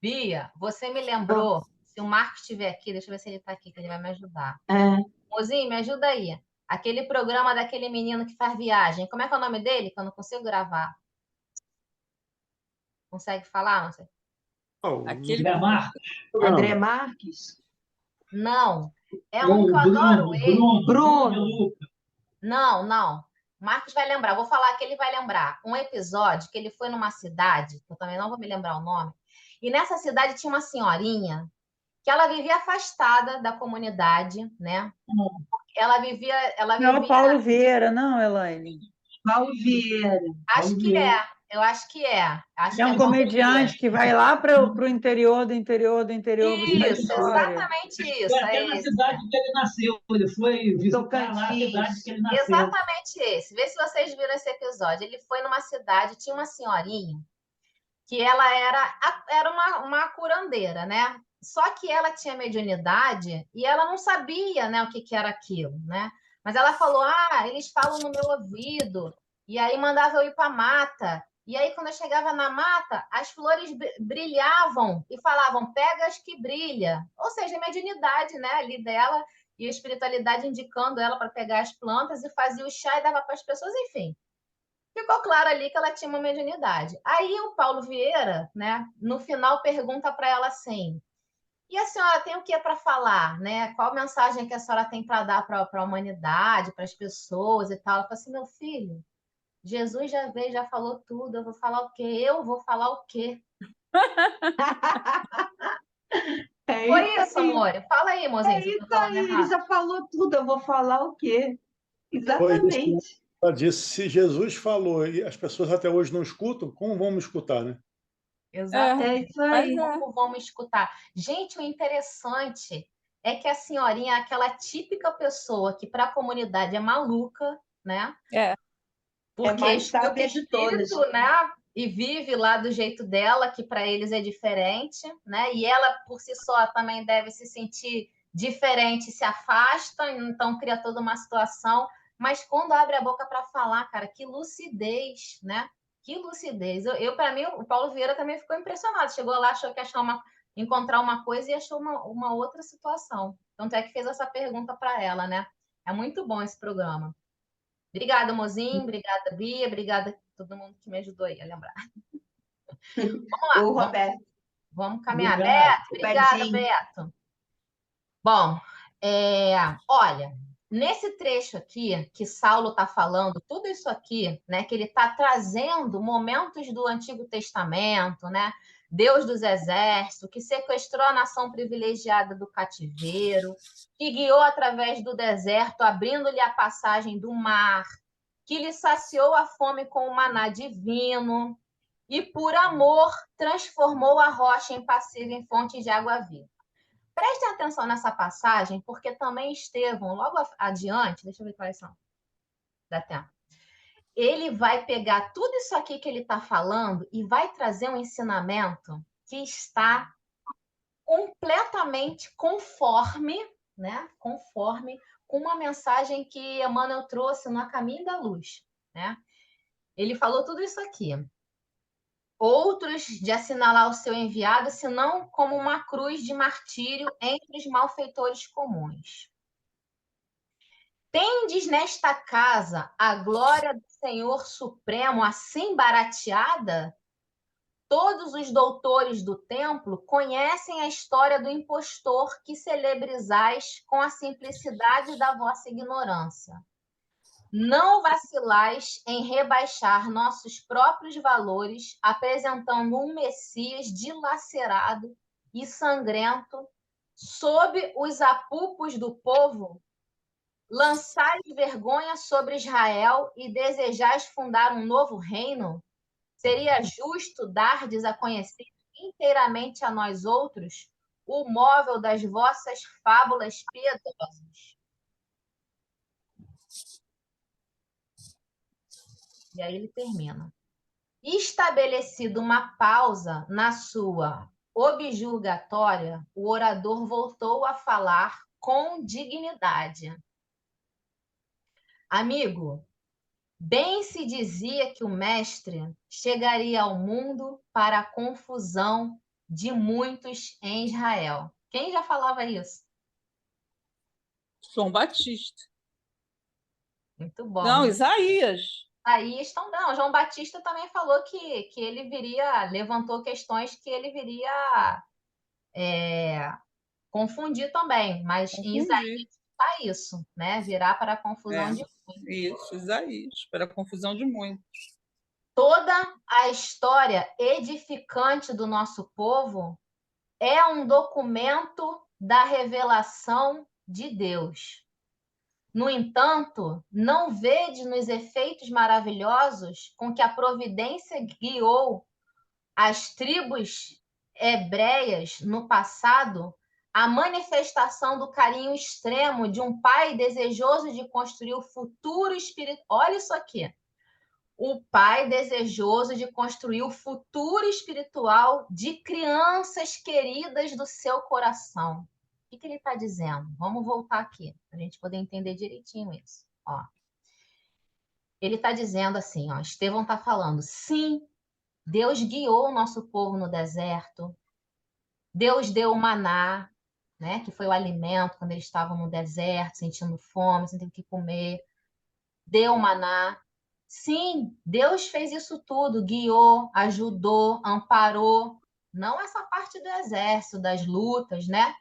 Bia, você me Ah, lembrou, se o Marcos estiver aqui, deixa eu ver se ele está aqui, que ele vai me ajudar. é, Mozinho, me ajuda aí. Aquele programa daquele menino que faz viagem, como é que é o nome dele? Que eu não consigo gravar. Consegue falar? Não sei. Aquele André Marques. André Marques? Não. É Ou um que eu o adoro Bruno, ele. Bruno de Bruno. Luca. Não, não. Marcos vai lembrar. Vou falar que ele vai lembrar. Um episódio que ele foi numa cidade, que eu também não vou me lembrar o nome, e nessa cidade tinha uma senhorinha que ela vivia afastada da comunidade, né? Ela Não é o vivia. Paulo Vieira, não, Elaine. Paulo Vieira. Acho que é. Eu acho que é. Acho É que é um Paulo Vieira. comediante que vai lá para o interior do interior do interior buscar Isso, história. exatamente Foi isso. até É na esse. cidade que ele nasceu. Ele foi visitar lá a cidade Tocantins. que ele nasceu. Exatamente esse. Vê se vocês viram esse episódio. Ele foi numa cidade, tinha uma senhorinha que ela era uma curandeira, né? Só que ela tinha mediunidade e ela não sabia, né, o que era aquilo, né? Mas ela falou: ah, eles falam no meu ouvido. E aí mandava eu ir para a mata. E aí, quando eu chegava na mata, as flores brilhavam e falavam: pega as que brilha. Ou seja, a mediunidade, né, ali dela e a espiritualidade indicando ela para pegar as plantas e fazia o chá e dava para as pessoas, enfim. Ficou claro ali que ela tinha uma mediunidade. Aí o Paulo Vieira, né, no final pergunta para ela assim: e a senhora tem o que para falar, né? Qual mensagem que a senhora tem para dar para a humanidade, para as pessoas e tal? Ela fala assim: meu filho, Jesus já veio, já falou tudo, eu vou falar o quê? Eu vou falar o quê? É Foi isso isso, aí. amor? Fala aí, mozinho, É se eu isso tô falando aí. Ele errado. já falou tudo. Eu vou falar o quê? Foi isso que Exatamente. ela disse. Se Jesus falou e as pessoas até hoje não escutam, como vamos escutar, né? Exatamente. É isso aí. Como vão me escutar? Gente, o interessante é que a senhorinha é aquela típica pessoa que para a comunidade é maluca, né? É. Porque mais escuta sábia de todas. espírito, né? E vive lá do jeito dela, que para eles é diferente, né? E ela, por si só, também deve se sentir diferente, se afasta, então cria toda uma situação. Mas quando abre a boca para falar, cara, que lucidez, né? Que lucidez. Para mim, o Paulo Vieira também ficou impressionado. Chegou lá, achou que encontrar uma coisa e achou uma outra situação. Tanto é que fez essa pergunta para ela, né? É muito bom esse programa. Obrigada, mozinho. Obrigada, Bia. Obrigada a todo mundo que me ajudou aí a lembrar. Vamos lá, O Roberto, vamos caminhar. Obrigado. Beto, o obrigada, Betinho. Beto. Bom, olha, nesse trecho aqui que Saulo está falando, tudo isso aqui, né, que ele está trazendo momentos do Antigo Testamento, né? Deus dos exércitos, que sequestrou a nação privilegiada do cativeiro, que guiou através do deserto, abrindo-lhe a passagem do mar, que lhe saciou a fome com o maná divino, e por amor transformou a rocha impassível em fonte de água viva. Prestem atenção nessa passagem, porque também Estevão, logo adiante, deixa eu ver quais são, dá tempo. Ele vai pegar tudo isso aqui que ele está falando e vai trazer um ensinamento que está completamente conforme, né? Conforme com uma mensagem que Emmanuel trouxe no A Caminho da Luz, né? Ele falou tudo isso aqui. Outros de assinalar o seu enviado, senão como uma cruz de martírio entre os malfeitores comuns. Tendes nesta casa a glória do Senhor Supremo assim barateada? Todos os doutores do templo conhecem a história do impostor que celebrizais com a simplicidade da vossa ignorância. Não vacilais em rebaixar nossos próprios valores, apresentando um Messias dilacerado e sangrento sob os apupos do povo? Lançais vergonha sobre Israel e desejais fundar um novo reino? Seria justo dardes a conhecer inteiramente a nós outros o móvel das vossas fábulas piedosas. E aí ele termina. Estabelecida uma pausa na sua objurgatória, o orador voltou a falar com dignidade. Amigo, bem se dizia que o mestre chegaria ao mundo para a confusão de muitos em Israel. Quem já falava isso? João Batista. Muito bom. Não, Isaías. Aí estão, não, João Batista também falou que ele viria, levantou questões que ele viria confundir também, mas em Isaías está isso, né? Virá para a confusão de muitos. Isso, Isaías, para a confusão de muitos. Toda a história edificante do nosso povo é um documento da revelação de Deus. No entanto, não vede nos efeitos maravilhosos com que a providência guiou as tribos hebreias no passado a manifestação do carinho extremo de um pai desejoso de construir o futuro espiritual. Olha isso aqui. O pai desejoso de construir o futuro espiritual de crianças queridas do seu coração. O que ele está dizendo? Vamos voltar aqui, para a gente poder entender direitinho isso. Ó. Ele está dizendo assim, ó, Estevão está falando, sim, Deus guiou o nosso povo no deserto, Deus deu o maná, né, que foi o alimento quando eles estavam no deserto, sentindo fome, sem ter o que comer, deu o maná. Sim, Deus fez isso tudo, guiou, ajudou, amparou. Não essa parte do exército, das lutas, né?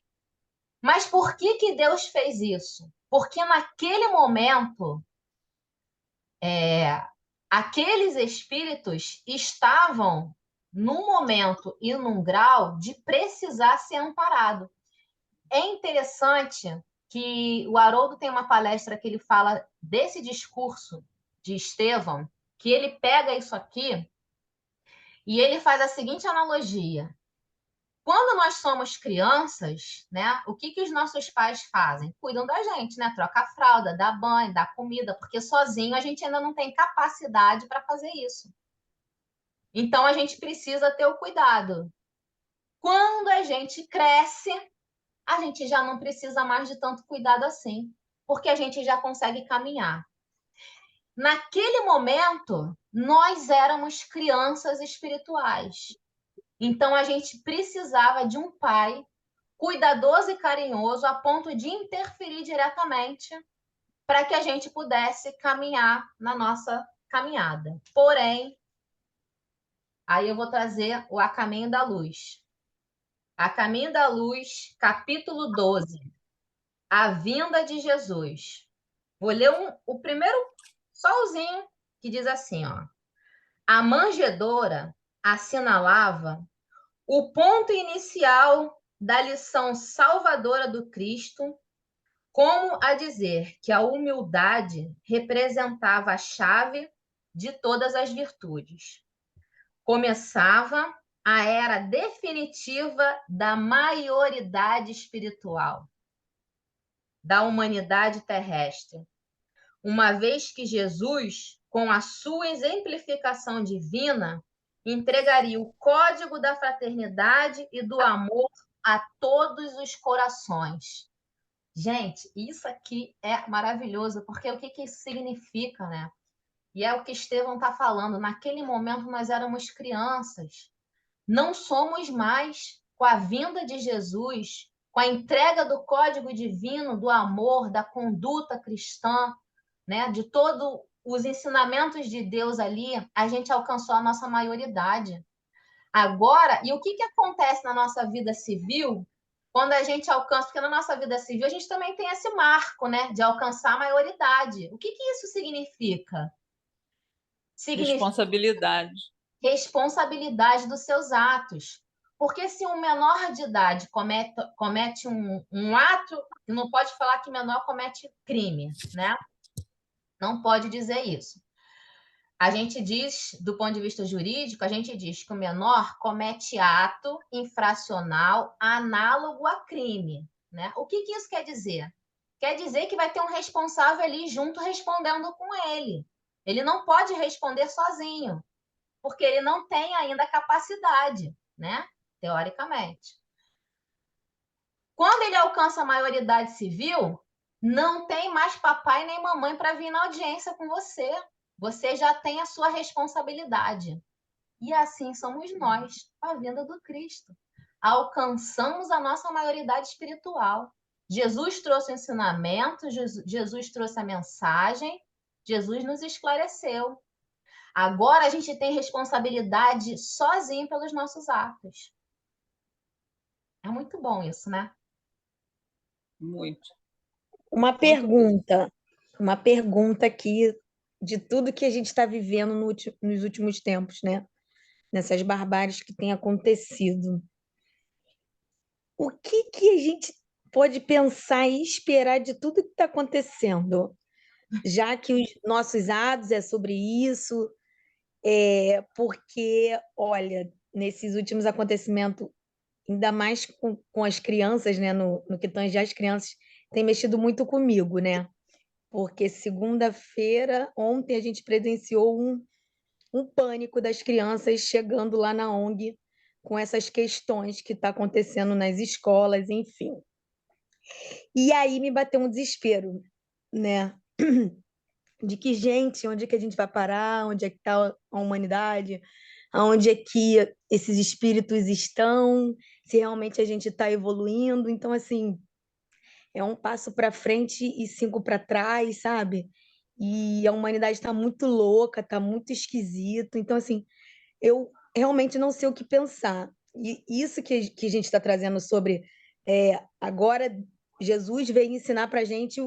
Mas por que Deus fez isso? Porque naquele momento, aqueles espíritos estavam num momento e num grau de precisar ser amparado. É interessante que o Haroldo tem uma palestra que ele fala desse discurso de Estevão, que ele pega isso aqui e ele faz a seguinte analogia. Quando nós somos crianças, né, o que os nossos pais fazem? Cuidam da gente, né? Troca a fralda, dá banho, dá comida, porque sozinho a gente ainda não tem capacidade para fazer isso. Então a gente precisa ter o cuidado. Quando a gente cresce, a gente já não precisa mais de tanto cuidado assim, porque a gente já consegue caminhar. Naquele momento, nós éramos crianças espirituais. Então, a gente precisava de um pai cuidadoso e carinhoso a ponto de interferir diretamente para que a gente pudesse caminhar na nossa caminhada. Porém, aí eu vou trazer o A Caminho da Luz. A Caminho da Luz, capítulo 12. A vinda de Jesus. Vou ler o primeiro solzinho, que diz assim, ó. A manjedoura assinalava o ponto inicial da lição salvadora do Cristo, como a dizer que a humildade representava a chave de todas as virtudes. Começava a era definitiva da maioridade espiritual da humanidade terrestre, uma vez que Jesus, com a sua exemplificação divina, entregaria o código da fraternidade e do amor a todos os corações. Gente, isso aqui é maravilhoso, porque o que isso significa, né? E é o que Estevão está falando. Naquele momento nós éramos crianças. Não somos mais. Com a vinda de Jesus, com a entrega do código divino, do amor, da conduta cristã, né, de todos os ensinamentos de Deus ali, a gente alcançou a nossa maioridade. Agora, e o que acontece na nossa vida civil quando a gente alcança, porque na nossa vida civil a gente também tem esse marco, né, de alcançar a maioridade. O que isso significa? Significa Responsabilidade. responsabilidade dos seus atos. Porque se um menor de idade comete um ato, não pode falar que menor comete crime, né? Não pode dizer isso. A gente diz, do ponto de vista jurídico, a gente diz que o menor comete ato infracional análogo a crime, né? O que isso quer dizer? Quer dizer que vai ter um responsável ali junto respondendo com ele. Ele não pode responder sozinho, porque ele não tem ainda capacidade, né? Teoricamente. Quando ele alcança a maioridade civil, não tem mais papai nem mamãe para vir na audiência com você. Você já tem a sua responsabilidade. E assim somos nós, com a vinda do Cristo. Alcançamos a nossa maioridade espiritual. Jesus trouxe o ensinamento, Jesus trouxe a mensagem, Jesus nos esclareceu. Agora a gente tem responsabilidade sozinho pelos nossos atos. É muito bom isso, né? Muito. Uma pergunta aqui de tudo que a gente está vivendo nos últimos tempos, né? Nessas barbáries que têm acontecido. O que a gente pode pensar e esperar de tudo que está acontecendo? Já que os nossos atos é sobre isso, porque, olha, nesses últimos acontecimentos, ainda mais com as crianças, né? No que tange as crianças, tem mexido muito comigo, né? Porque segunda-feira, ontem, a gente presenciou um pânico das crianças chegando lá na ONG com essas questões que está acontecendo nas escolas, enfim. E aí me bateu um desespero, né? De que, gente, onde é que a gente vai parar? Onde é que está a humanidade? Aonde é que esses espíritos estão? Se realmente a gente está evoluindo? Então, assim, é um passo para frente e 5 para trás, sabe? E a humanidade está muito louca, está muito esquisito. Então, assim, eu realmente não sei o que pensar. E isso que a gente está trazendo sobre agora Jesus veio ensinar para a gente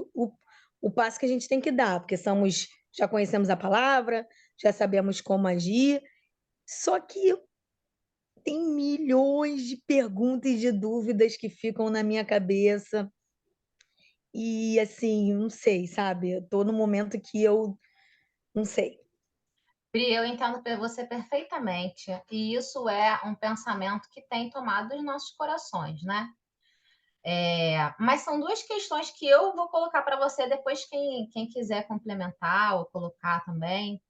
o passo que a gente tem que dar, porque já conhecemos a palavra, já sabemos como agir, só que tem milhões de perguntas e de dúvidas que ficam na minha cabeça. E assim, não sei, sabe? Eu tô num momento que eu não sei. Pri, eu entendo você perfeitamente. E isso é um pensamento que tem tomado os nossos corações, né? Mas são duas questões que eu vou colocar para você depois, quem quiser complementar ou colocar também,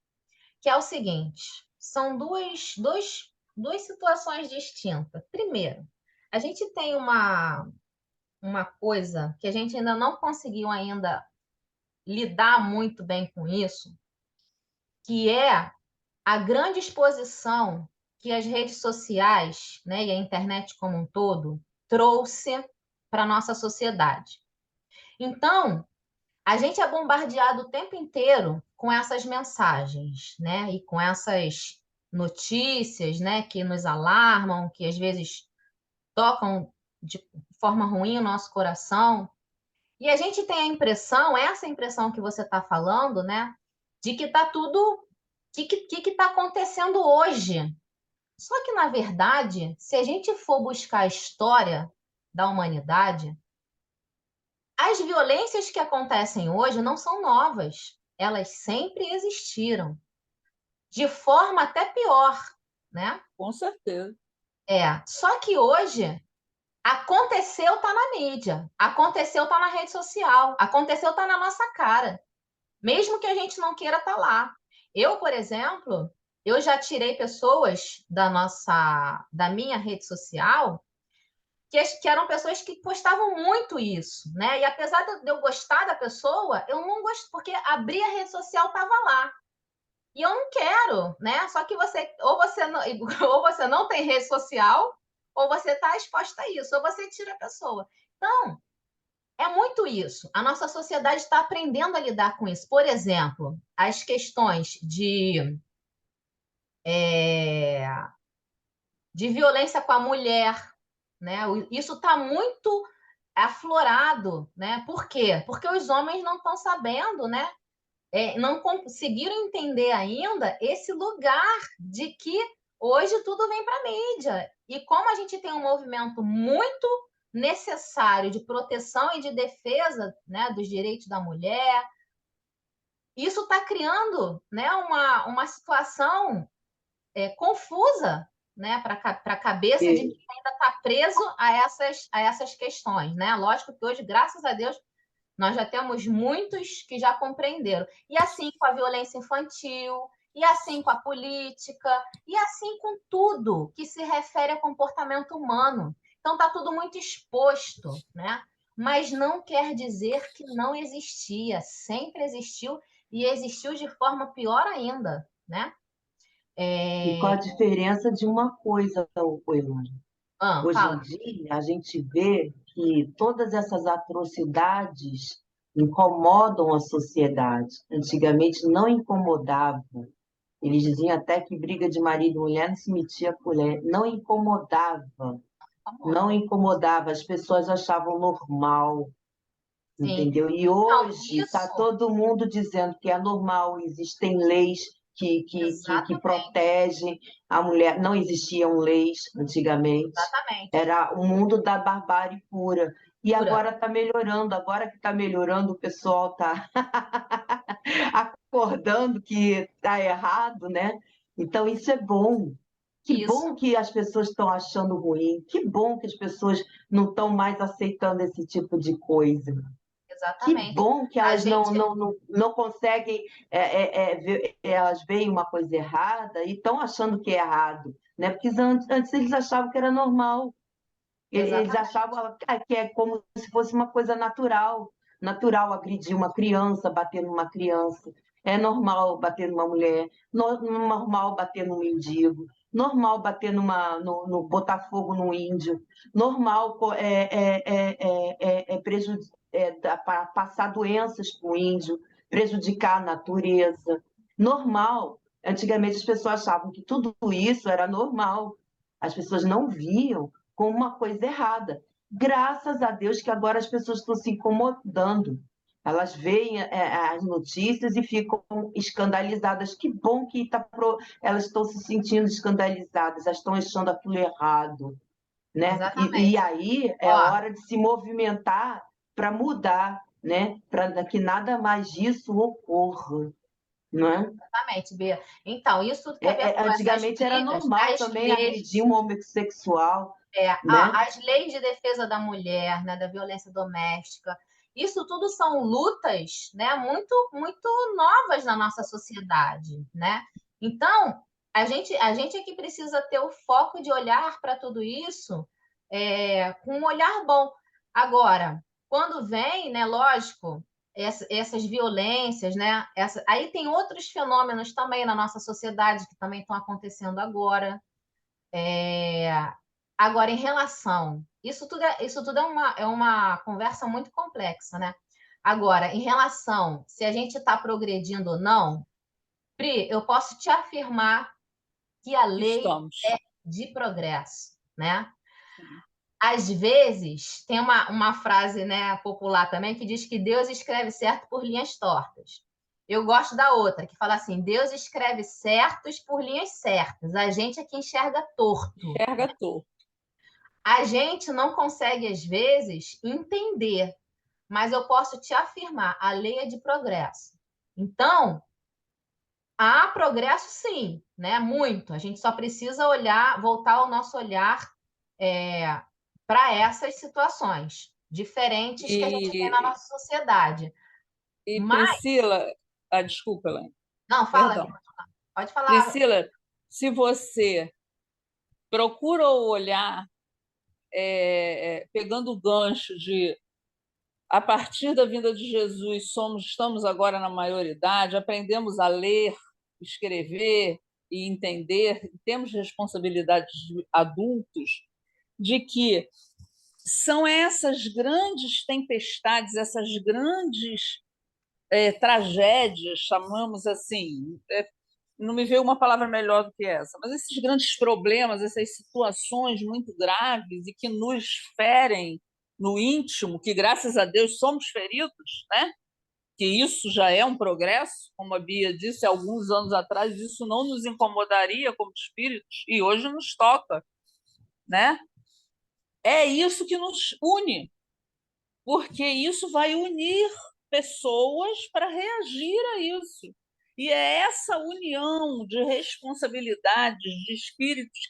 que é o seguinte: são duas situações distintas. Primeiro, a gente tem uma coisa que a gente ainda não conseguiu ainda lidar muito bem com isso, que é a grande exposição que as redes sociais, né, e a internet como um todo trouxe para a nossa sociedade. Então, a gente é bombardeado o tempo inteiro com essas mensagens, né, e com essas notícias, né, que nos alarmam, que às vezes tocam de forma ruim o nosso coração. E a gente tem a impressão, essa impressão que você está falando, né, de que está tudo, o que está acontecendo hoje. Só que, na verdade, se a gente for buscar a história da humanidade, as violências que acontecem hoje não são novas. Elas sempre existiram, de forma até pior, né? Com certeza. Só que hoje aconteceu, tá na mídia, aconteceu, tá na rede social, aconteceu, tá na nossa cara. Mesmo que a gente não queira estar lá. Eu, por exemplo, eu já tirei pessoas da minha rede social que eram pessoas que postavam muito isso, né? E apesar de eu gostar da pessoa, eu não gosto, porque abrir a rede social estava lá. E eu não quero, né? Só que ou você não tem rede social, ou você está exposta a isso, ou você tira a pessoa. Então, é muito isso. A nossa sociedade está aprendendo a lidar com isso. Por exemplo, as questões de violência com a mulher, né? Isso está muito aflorado, né? Por quê? Porque os homens não estão sabendo, né? Não conseguiram entender ainda esse lugar de que hoje tudo vem para a mídia. E como a gente tem um movimento muito necessário de proteção e de defesa, né, dos direitos da mulher, isso está criando, né, uma situação confusa, né, para a cabeça de quem ainda está preso a essas questões, né? Lógico que hoje, graças a Deus, nós já temos muitos que já compreenderam. E assim com a violência infantil, e assim com a política, e assim com tudo que se refere a comportamento humano. Então está tudo muito exposto, né? Mas não quer dizer que não existia, sempre existiu e existiu de forma pior ainda, né? E qual a diferença de uma coisa, Elane? Hoje em Fala. dia, a gente vê que todas essas atrocidades incomodam a sociedade. Antigamente não incomodava. Eles diziam até que briga de marido e mulher não se metia a colher. Não incomodava. Não incomodava. As pessoas achavam normal. Sim. Entendeu? E hoje está todo mundo dizendo que é normal, existem leis que protegem a mulher. Não existiam leis antigamente. Exatamente. Era o mundo da barbárie pura. E agora está melhorando. Agora que está melhorando, o pessoal está acordando que está errado, né? Então, isso é bom. Que bom que as pessoas estão achando ruim. Que bom que as pessoas não estão mais aceitando esse tipo de coisa. Exatamente. Que bom que elas não conseguem, elas veem uma coisa errada e estão achando que é errado, né? Porque antes eles achavam que era normal. Eles achavam que é como se fosse uma coisa natural. Natural agredir uma criança, bater numa criança. É normal bater numa mulher, normal bater num mendigo, normal bater no botar fogo num índio, normal para passar doenças para o índio, prejudicar a natureza. Normal. Antigamente as pessoas achavam que tudo isso era normal. As pessoas não viam como uma coisa errada. Graças a Deus que agora as pessoas estão se incomodando. Elas veem as notícias e ficam escandalizadas. Que bom que elas estão se sentindo escandalizadas, elas estão achando aquilo errado. Né? E aí é hora de se movimentar para mudar, né? Para que nada mais disso ocorra. Não é? Exatamente, Bia. Então, isso que antigamente era normal também agredir um homossexual. Né? As leis de defesa da mulher, né, da violência doméstica, isso tudo são lutas, né, muito, muito novas na nossa sociedade, né? Então, a gente é que precisa ter o foco de olhar para tudo isso com um olhar bom. Agora, quando vem, né, lógico, essas violências, né? Aí tem outros fenômenos também na nossa sociedade que também estão acontecendo agora. Agora, em relação... Isso tudo é uma conversa muito complexa, né? Agora, em relação se a gente está progredindo ou não, Pri, eu posso te afirmar que a lei é de progresso, né? Às vezes, tem uma frase, né, popular também que diz que Deus escreve certo por linhas tortas. Eu gosto da outra, que fala assim, Deus escreve certos por linhas certas. A gente é que enxerga torto. Enxerga torto. A gente não consegue, às vezes, entender, mas eu posso te afirmar, a lei é de progresso. Então, há progresso sim, né? Muito. A gente só precisa voltar o nosso olhar para essas situações diferentes que a gente tem na nossa sociedade. Priscila, desculpa, Elaine. Não, fala. Pode falar. Priscila, se você procura olhar, pegando o gancho de a partir da vinda de Jesus, estamos agora na maioridade, aprendemos a ler, escrever e entender, temos responsabilidades de adultos, de que são essas grandes tempestades, essas grandes tragédias, chamamos assim, não me veio uma palavra melhor do que essa, mas esses grandes problemas, essas situações muito graves e que nos ferem no íntimo, que graças a Deus somos feridos, né? Que isso já é um progresso, como a Bia disse alguns anos atrás, isso não nos incomodaria como espíritos e hoje nos toca, né? É isso que nos une, porque isso vai unir pessoas para reagir a isso. E é essa união de responsabilidades, de espíritos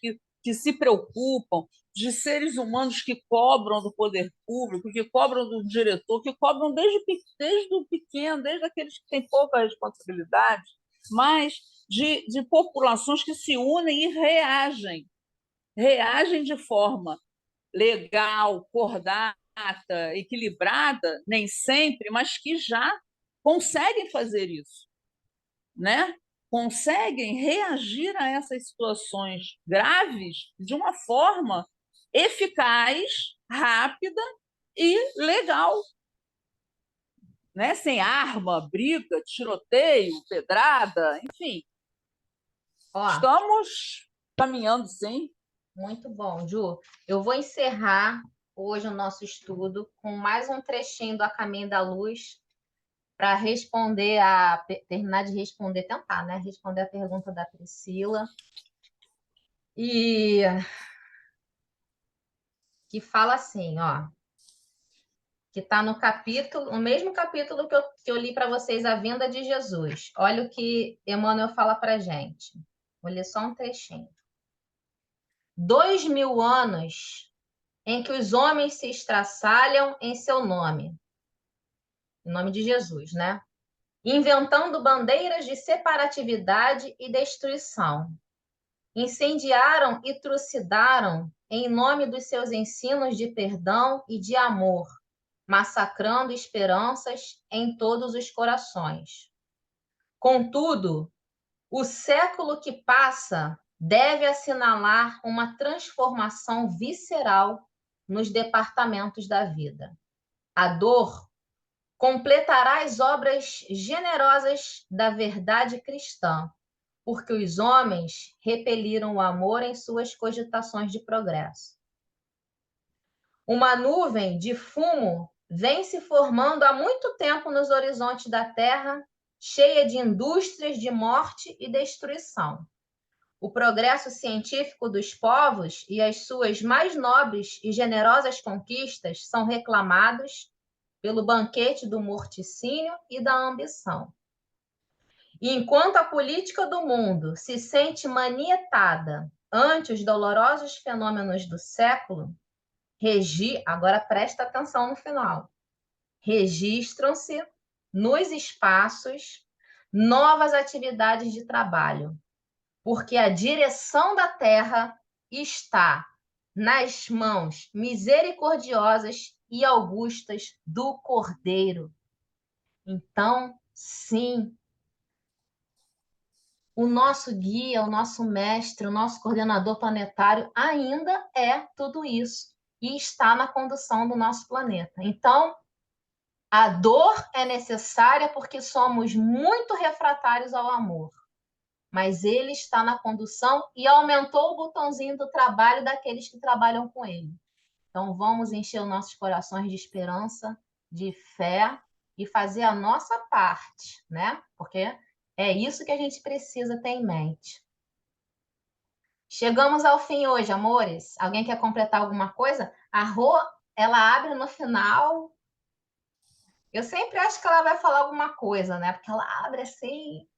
que se preocupam, de seres humanos que cobram do poder público, que cobram do diretor, que cobram desde o pequeno, desde aqueles que têm pouca responsabilidade, mas de populações que se unem e reagem de forma legal, cordata, equilibrada, nem sempre, mas que já conseguem fazer isso, né? Conseguem reagir a essas situações graves de uma forma eficaz, rápida e legal, né? Sem arma, briga, tiroteio, pedrada, enfim. Ó, Estamos caminhando, sim. muito bom, Ju. Eu vou encerrar hoje o nosso estudo com mais um trechinho do A Caminho da Luz para terminar de responder, tentar, né? Responder a pergunta da Priscila. E que fala assim, ó, que está no mesmo capítulo que eu li para vocês, A Vinda de Jesus. Olha o que Emmanuel fala para a gente. Vou ler só um trechinho. 2000 anos em que os homens se estraçalham em seu nome, em nome de Jesus, né? Inventando bandeiras de separatividade e destruição. Incendiaram e trucidaram em nome dos seus ensinos de perdão e de amor, massacrando esperanças em todos os corações. Contudo, o século que passa deve assinalar uma transformação visceral nos departamentos da vida. A dor completará as obras generosas da verdade cristã, porque os homens repeliram o amor em suas cogitações de progresso. Uma nuvem de fumo vem se formando há muito tempo nos horizontes da Terra, cheia de indústrias de morte e destruição. O progresso científico dos povos e as suas mais nobres e generosas conquistas são reclamados pelo banquete do morticínio e da ambição. E enquanto a política do mundo se sente manietada ante os dolorosos fenômenos do século, agora presta atenção no final, registram-se nos espaços novas atividades de trabalho, porque a direção da terra está nas mãos misericordiosas e augustas do Cordeiro. Então, sim, o nosso guia, o nosso mestre, o nosso coordenador planetário ainda é tudo isso e está na condução do nosso planeta. Então, a dor é necessária porque somos muito refratários ao amor, mas ele está na condução e aumentou o botãozinho do trabalho daqueles que trabalham com ele. Então, vamos encher os nossos corações de esperança, de fé e fazer a nossa parte, né? Porque é isso que a gente precisa ter em mente. Chegamos ao fim hoje, amores. Alguém quer completar alguma coisa? A Rô, ela abre no final. Eu sempre acho que ela vai falar alguma coisa, né? Porque ela abre assim.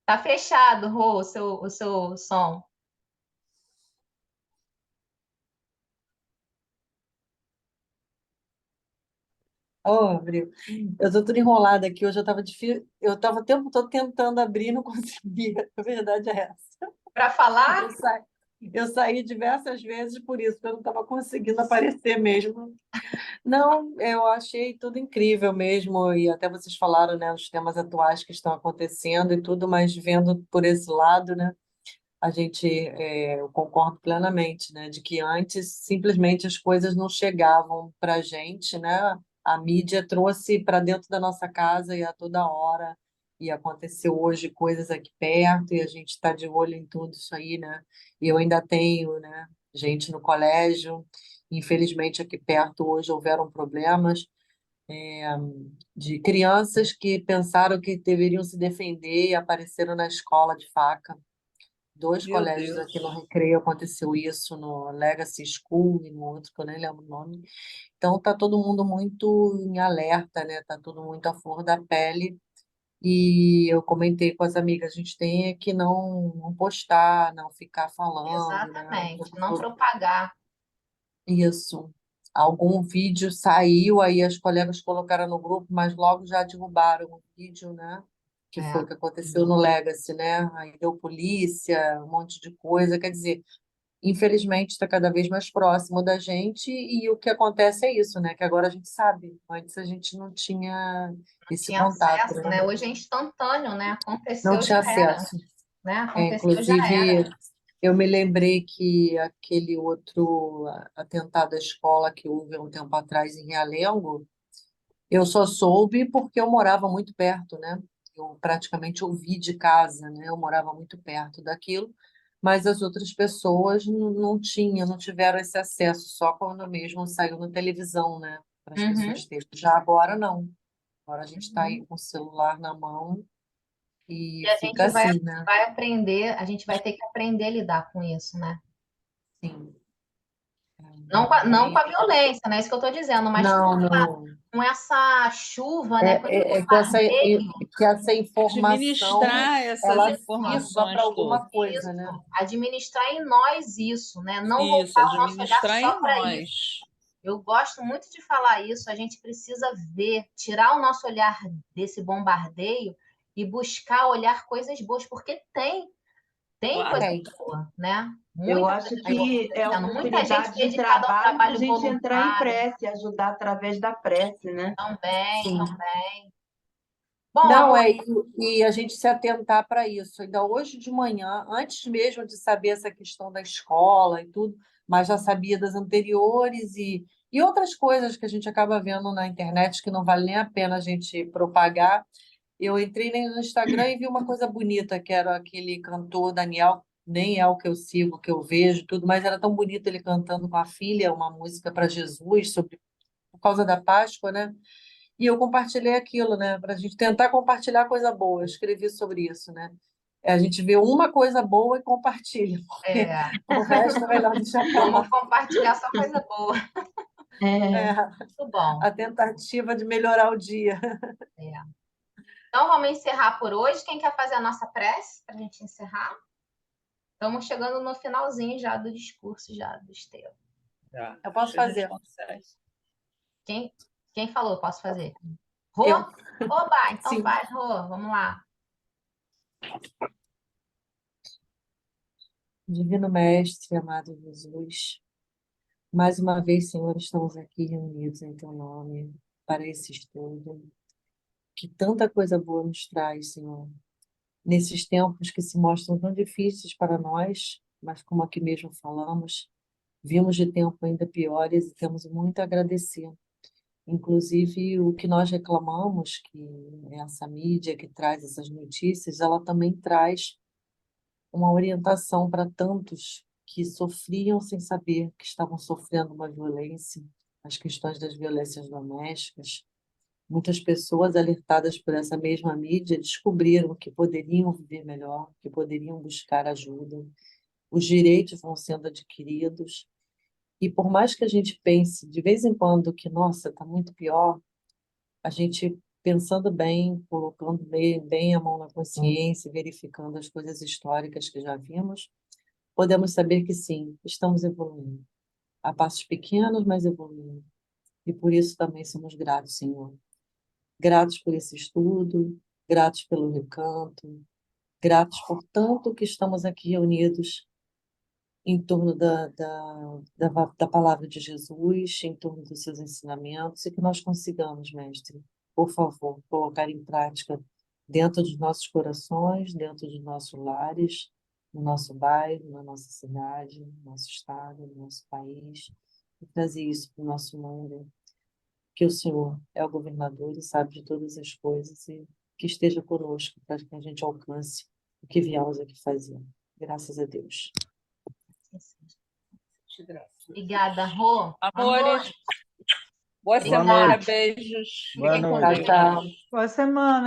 Tá fechado, Rô, o seu som. Ô, Abril, eu tô toda enrolada aqui. Hoje eu tava o tempo todo tentando abrir e não conseguia. A verdade é essa. Para falar? Eu saí diversas vezes por isso, porque eu não estava conseguindo aparecer mesmo. Não, eu achei tudo incrível mesmo, e até vocês falaram, né, os temas atuais que estão acontecendo e tudo, mas vendo por esse lado, né, eu concordo plenamente, né, de que antes simplesmente as coisas não chegavam para a gente, né, a mídia trouxe para dentro da nossa casa e a toda hora. E aconteceu hoje coisas aqui perto e a gente está de olho em tudo isso aí, né? E eu ainda tenho, né, gente no colégio. Infelizmente, aqui perto hoje houveram problemas de crianças que pensaram que deveriam se defender e apareceram na escola de faca. Dois Meu colégios aqui no Deus. Recreio aconteceu isso, no Legacy School e no outro, que eu nem lembro o nome. Então tá todo mundo muito em alerta, né? Tá todo muito à flor da pele. E eu comentei com as amigas, a gente tem é que não postar, não ficar falando, né? Exatamente, não propagar. Isso. Algum vídeo saiu, aí as colegas colocaram no grupo, mas logo já derrubaram o vídeo, né? Que foi o que aconteceu no Legacy, né? Aí deu polícia, um monte de coisa. Quer dizer, infelizmente está cada vez mais próximo da gente e o que acontece é isso, né? Que agora a gente sabe. Antes a gente não tinha esse Tinha contato, acesso, né? né? Hoje é instantâneo, né? Não Aconteceu, já tinha era, acesso. né? Aconteceu, já Inclusive, era. eu me lembrei que aquele outro atentado à escola que houve há um tempo atrás em Realengo, eu só soube porque eu morava muito perto, né? Eu praticamente ouvi de casa, né? Eu morava muito perto daquilo, mas as outras pessoas não tinham, não tiveram esse acesso, só quando mesmo saiu na televisão, né? Para as Uhum, pessoas terem. Já agora não. Agora a gente está uhum. aí com o celular na mão e E a fica gente vai, assim, né? vai aprender, a gente vai ter que aprender a lidar com isso, né? Sim. Não com Aí, a violência, né? Isso que eu estou dizendo, mas não, não. com essa chuva, né? Com esse É bombardeio. que essa informação Administrar essas ela Isso, sirva para informações alguma todas. coisa, isso. né? Administrar em nós isso, né? Não Isso, voltar o nosso olhar administrar só em para isso. nós. Eu gosto muito de falar isso. A gente precisa ver, tirar o nosso olhar desse bombardeio e buscar olhar coisas boas, porque tem Claro coisa que Tem. tem. boa, né? Eu Muita acho coisa boa que é acontecendo, muita gente oportunidade de dedicada ao trabalho para a trabalho gente entrar em voluntário prece, ajudar através da prece, né? também, Sim. também. Bom, Não, amor, e a gente se atentar para isso. Ainda hoje de manhã, antes mesmo de saber essa questão da escola e tudo, mas já sabia das anteriores e outras coisas que a gente acaba vendo na internet que não vale nem a pena a gente propagar. Eu entrei no Instagram e vi uma coisa bonita, que era aquele cantor Daniel, nem é o que eu sigo, que eu vejo, tudo, mas era tão bonito ele cantando com a filha uma música para Jesus, sobre, por causa da Páscoa, né? E eu compartilhei aquilo, né? Para a gente tentar compartilhar coisa boa. Eu escrevi sobre isso, né? A gente vê uma coisa boa e compartilha, porque é, o resto é melhor deixar para vamos lá. compartilhar só coisa boa. É, É, Muito bom. a tentativa de melhorar o dia. É. Então, vamos encerrar por hoje. Quem quer fazer a nossa prece para a gente encerrar? Estamos chegando no finalzinho já do discurso, já do Estevão. Já. Eu posso Acho que a gente fazer. consegue. Quem, quem falou? Posso fazer? Rô? Eu, Oba, então sim. faz, Rô. Vamos lá. Divino Mestre, amado Jesus, mais uma vez, Senhor, estamos aqui reunidos em Teu nome para esse estudo, que tanta coisa boa nos traz, Senhor. Nesses tempos que se mostram tão difíceis para nós, mas como aqui mesmo falamos, vimos de tempo ainda piores e temos muito a agradecer. Inclusive, o que nós reclamamos, que essa mídia que traz essas notícias, ela também traz uma orientação para tantos que sofriam sem saber que estavam sofrendo uma violência, as questões das violências domésticas. Muitas pessoas alertadas por essa mesma mídia descobriram que poderiam viver melhor, que poderiam buscar ajuda. Os direitos vão sendo adquiridos. E por mais que a gente pense de vez em quando que, nossa, está muito pior, a gente pensando bem, colocando bem a mão na consciência, verificando as coisas históricas que já vimos, podemos saber que sim, estamos evoluindo. A passos pequenos, mas evoluindo. E por isso também somos gratos, Senhor. Gratos por esse estudo, gratos pelo recanto, gratos por tanto que estamos aqui reunidos em torno da palavra de Jesus, em torno dos seus ensinamentos, e que nós consigamos, Mestre, por favor, colocar em prática dentro dos nossos corações, dentro dos nossos lares, no nosso bairro, na nossa cidade, no nosso estado, no nosso país, e trazer isso para o nosso mundo que o Senhor é o governador e sabe de todas as coisas e que esteja conosco para que a gente alcance o que viemos aqui fazer. Graças a Deus. Obrigada, Rô. Amores, boa Obrigada. semana, noite. beijos. Boa Fiquem com noite. Deus. Tchau, tchau. Boa semana.